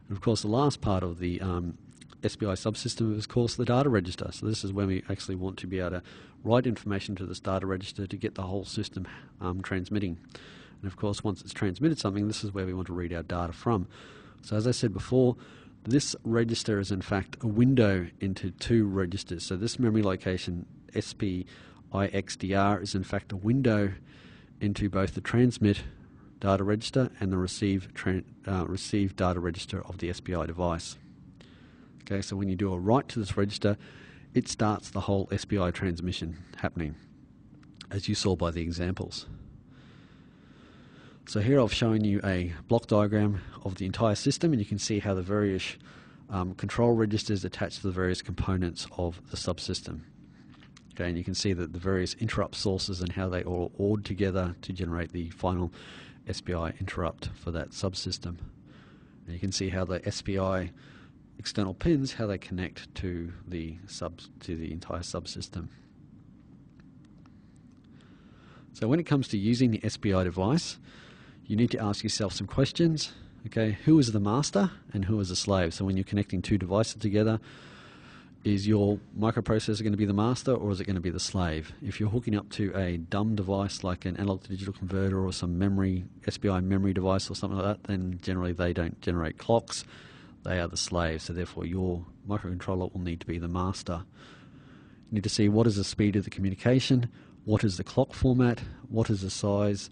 And of course the last part of the SPI subsystem is of course the data register. So this is when we actually want to be able to write information to this data register to get the whole system transmitting. And of course once it's transmitted something, this is where we want to read our data from. So as I said before, this register is in fact a window into two registers. So this memory location SPIXDR is in fact a window into both the transmit data register and the receive data register of the SPI device. Okay, so when you do a write to this register, it starts the whole SPI transmission happening, as you saw by the examples. So here I've shown you a block diagram of the entire system, and you can see how the various control registers attach to the various components of the subsystem. Okay, and you can see that the various interrupt sources and how they all ORed together to generate the final SPI interrupt for that subsystem. And you can see how the SPI external pins, how they connect to the entire subsystem. So when it comes to using the SPI device, you need to ask yourself some questions. Okay, who is the master and who is the slave? So when you're connecting two devices together, is your microprocessor going to be the master or is it going to be the slave? If you're hooking up to a dumb device like an analog to digital converter or some memory, SPI memory device or something like that, then generally they don't generate clocks. They are the slave, so therefore your microcontroller will need to be the master. You need to see what is the speed of the communication, what is the clock format, what is the size,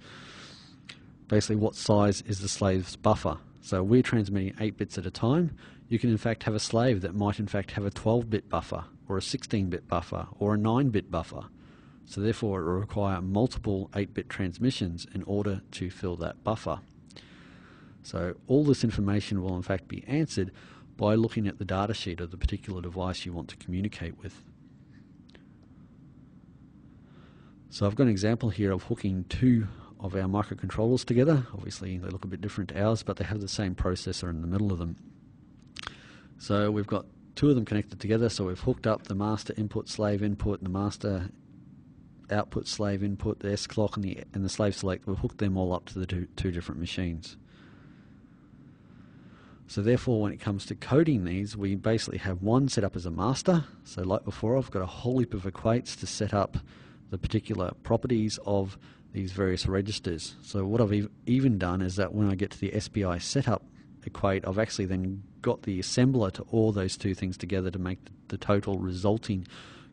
basically what size is the slave's buffer. So we're transmitting 8 bits at a time. You can in fact have a slave that might in fact have a 12-bit buffer or a 16-bit buffer or a 9-bit buffer. So therefore it will require multiple 8-bit transmissions in order to fill that buffer. So all this information will in fact be answered by looking at the data sheet of the particular device you want to communicate with. So I've got an example here of hooking two of our microcontrollers together. Obviously they look a bit different to ours, but they have the same processor in the middle of them. So we've got two of them connected together, so we've hooked up the master input, slave input, and the master output, slave input, the S clock and the slave select. We've hooked them all up to the two different machines. So therefore when it comes to coding these, we basically have one set up as a master. So like before, I've got a whole heap of equates to set up the particular properties of these various registers. So what I've even done is that when I get to the SPI setup equate, I've actually then got the assembler to all those two things together to make the total resulting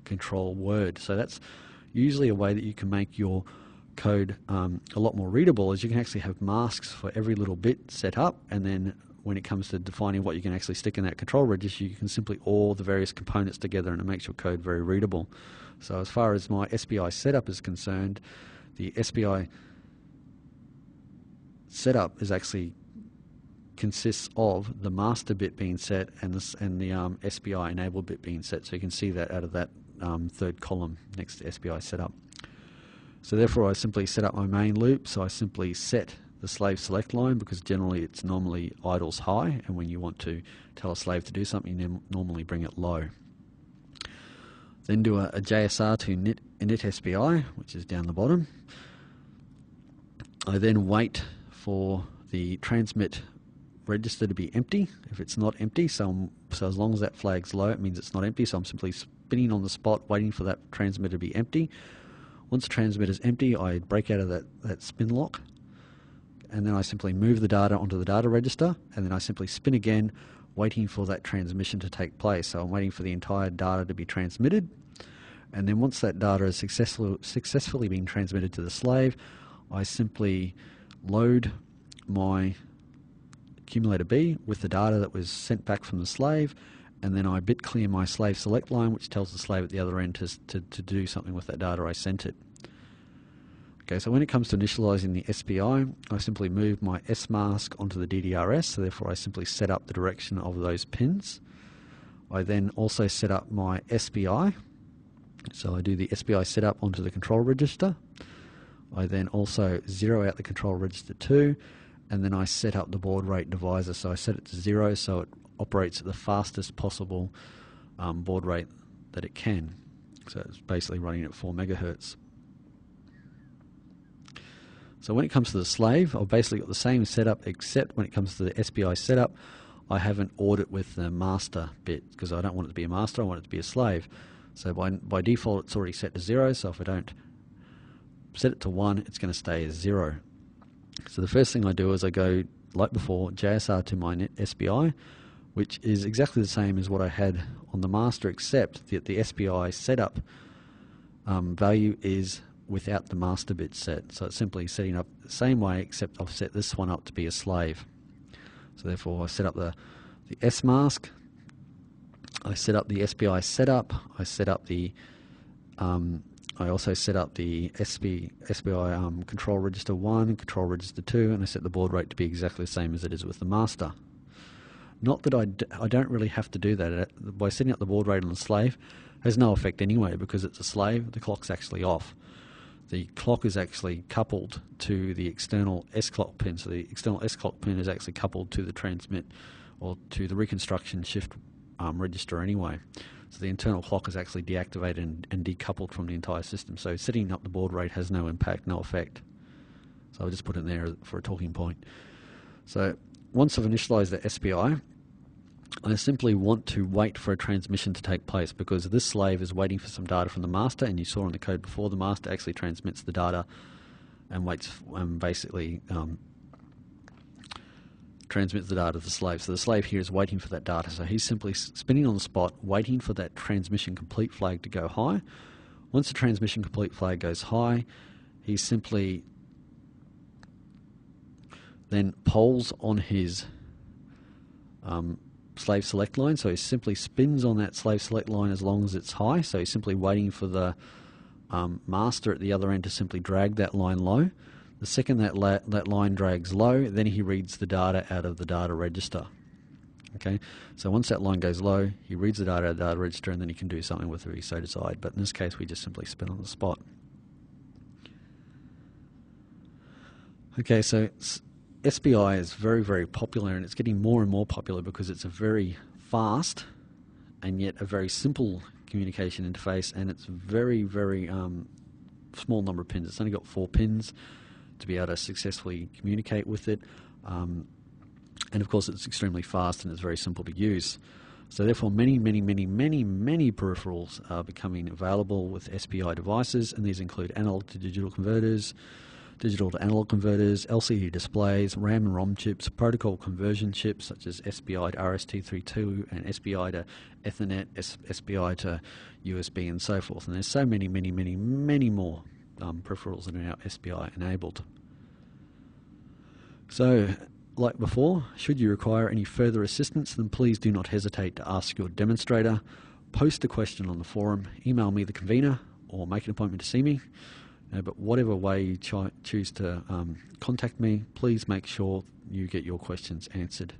control word. So that's usually a way that you can make your code a lot more readable, is you can actually have masks for every little bit set up, and then when it comes to defining what you can actually stick in that control register, you can simply OR the various components together and it makes your code very readable. So as far as my SPI setup is concerned, the SPI setup is actually consists of the master bit being set and the SPI enable bit being set. So you can see that out of that third column next to SPI setup. So therefore I simply set up my main loop. So I simply set the slave select line, because generally it's normally idles high, and when you want to tell a slave to do something, you normally bring it low. Then do a JSR to init SPI, which is down the bottom. I then wait for the transmit register to be empty. If it's not empty, so as long as that flag's low, it means it's not empty. So I'm simply spinning on the spot, waiting for that transmitter to be empty. Once the transmitter is empty, I break out of that spin lock, and then I simply move the data onto the data register, and then I simply spin again, waiting for that transmission to take place. So I'm waiting for the entire data to be transmitted, and then once that data is successfully being transmitted to the slave, I simply load my accumulator B with the data that was sent back from the slave, and then I bit clear my slave select line, which tells the slave at the other end to do something with that data I sent it. Okay, so when it comes to initializing the SPI, I simply move my S mask onto the DDRS, so therefore I simply set up the direction of those pins. I then also set up my SPI, so I do the SPI setup onto the control register. I then also zero out the control register 2, and then I set up the baud rate divisor, so I set it to 0 so it operates at the fastest possible baud rate that it can. So it's basically running at 4 megahertz. So when it comes to the slave, I've basically got the same setup, except when it comes to the SPI setup, I have an audit with the master bit, because I don't want it to be a master, I want it to be a slave. So by default it's already set to 0, so if I don't set it to 1, it's going to stay as 0. So the first thing I do is I go, like before, JSR to my SPI, which is exactly the same as what I had on the master, except that the SPI setup value is without the master bit set. So it's simply setting up the same way, except I've set this one up to be a slave. So therefore I set up the S mask, I set up the SPI setup, I set up the I also set up the SPI control register 1, control register 2, and I set the baud rate to be exactly the same as it is with the master. Not that I don't really have to do that. By setting up the baud rate on the slave has no effect anyway, because it's a slave, the clock's actually off. The clock is actually coupled to the external S-clock pin, so the external S-clock pin is actually coupled to the transmit or to the reconstruction shift register anyway. So the internal clock is actually deactivated and decoupled from the entire system. So setting up the baud rate has no impact, no effect. So I'll just put it in there for a talking point. So once I've initialized the SPI, I simply want to wait for a transmission to take place, because this slave is waiting for some data from the master, and you saw in the code before, the master actually transmits the data and waits and basically transmits the data to the slave. So the slave here is waiting for that data. So he's simply spinning on the spot, waiting for that transmission complete flag to go high. Once the transmission complete flag goes high, he simply then polls on his slave select line. So he simply spins on that slave select line as long as it's high. So he's simply waiting for the master at the other end to simply drag that line low. The second that line drags low, then he reads the data out of the data register. Okay, so once that line goes low, he reads the data out of the data register, and then he can do something with it if he so decide. But in this case, we just simply spin on the spot. Okay, so SPI is very, very popular, and it's getting more and more popular because it's a very fast and yet a very simple communication interface, and it's very, very small number of pins. It's only got 4 pins to be able to successfully communicate with it, and of course it's extremely fast and it's very simple to use. So therefore many peripherals are becoming available with SPI devices, and these include analog to digital converters, digital to analog converters, LCD displays, RAM and ROM chips, protocol conversion chips such as SPI to RST32 and SPI to Ethernet, SPI to USB, and so forth. And there's so many more peripherals that are now SPI enabled. So, like before, should you require any further assistance, then please do not hesitate to ask your demonstrator. Post a question on the forum, email me, the convener, or make an appointment to see me. But whatever way you choose to contact me, please make sure you get your questions answered.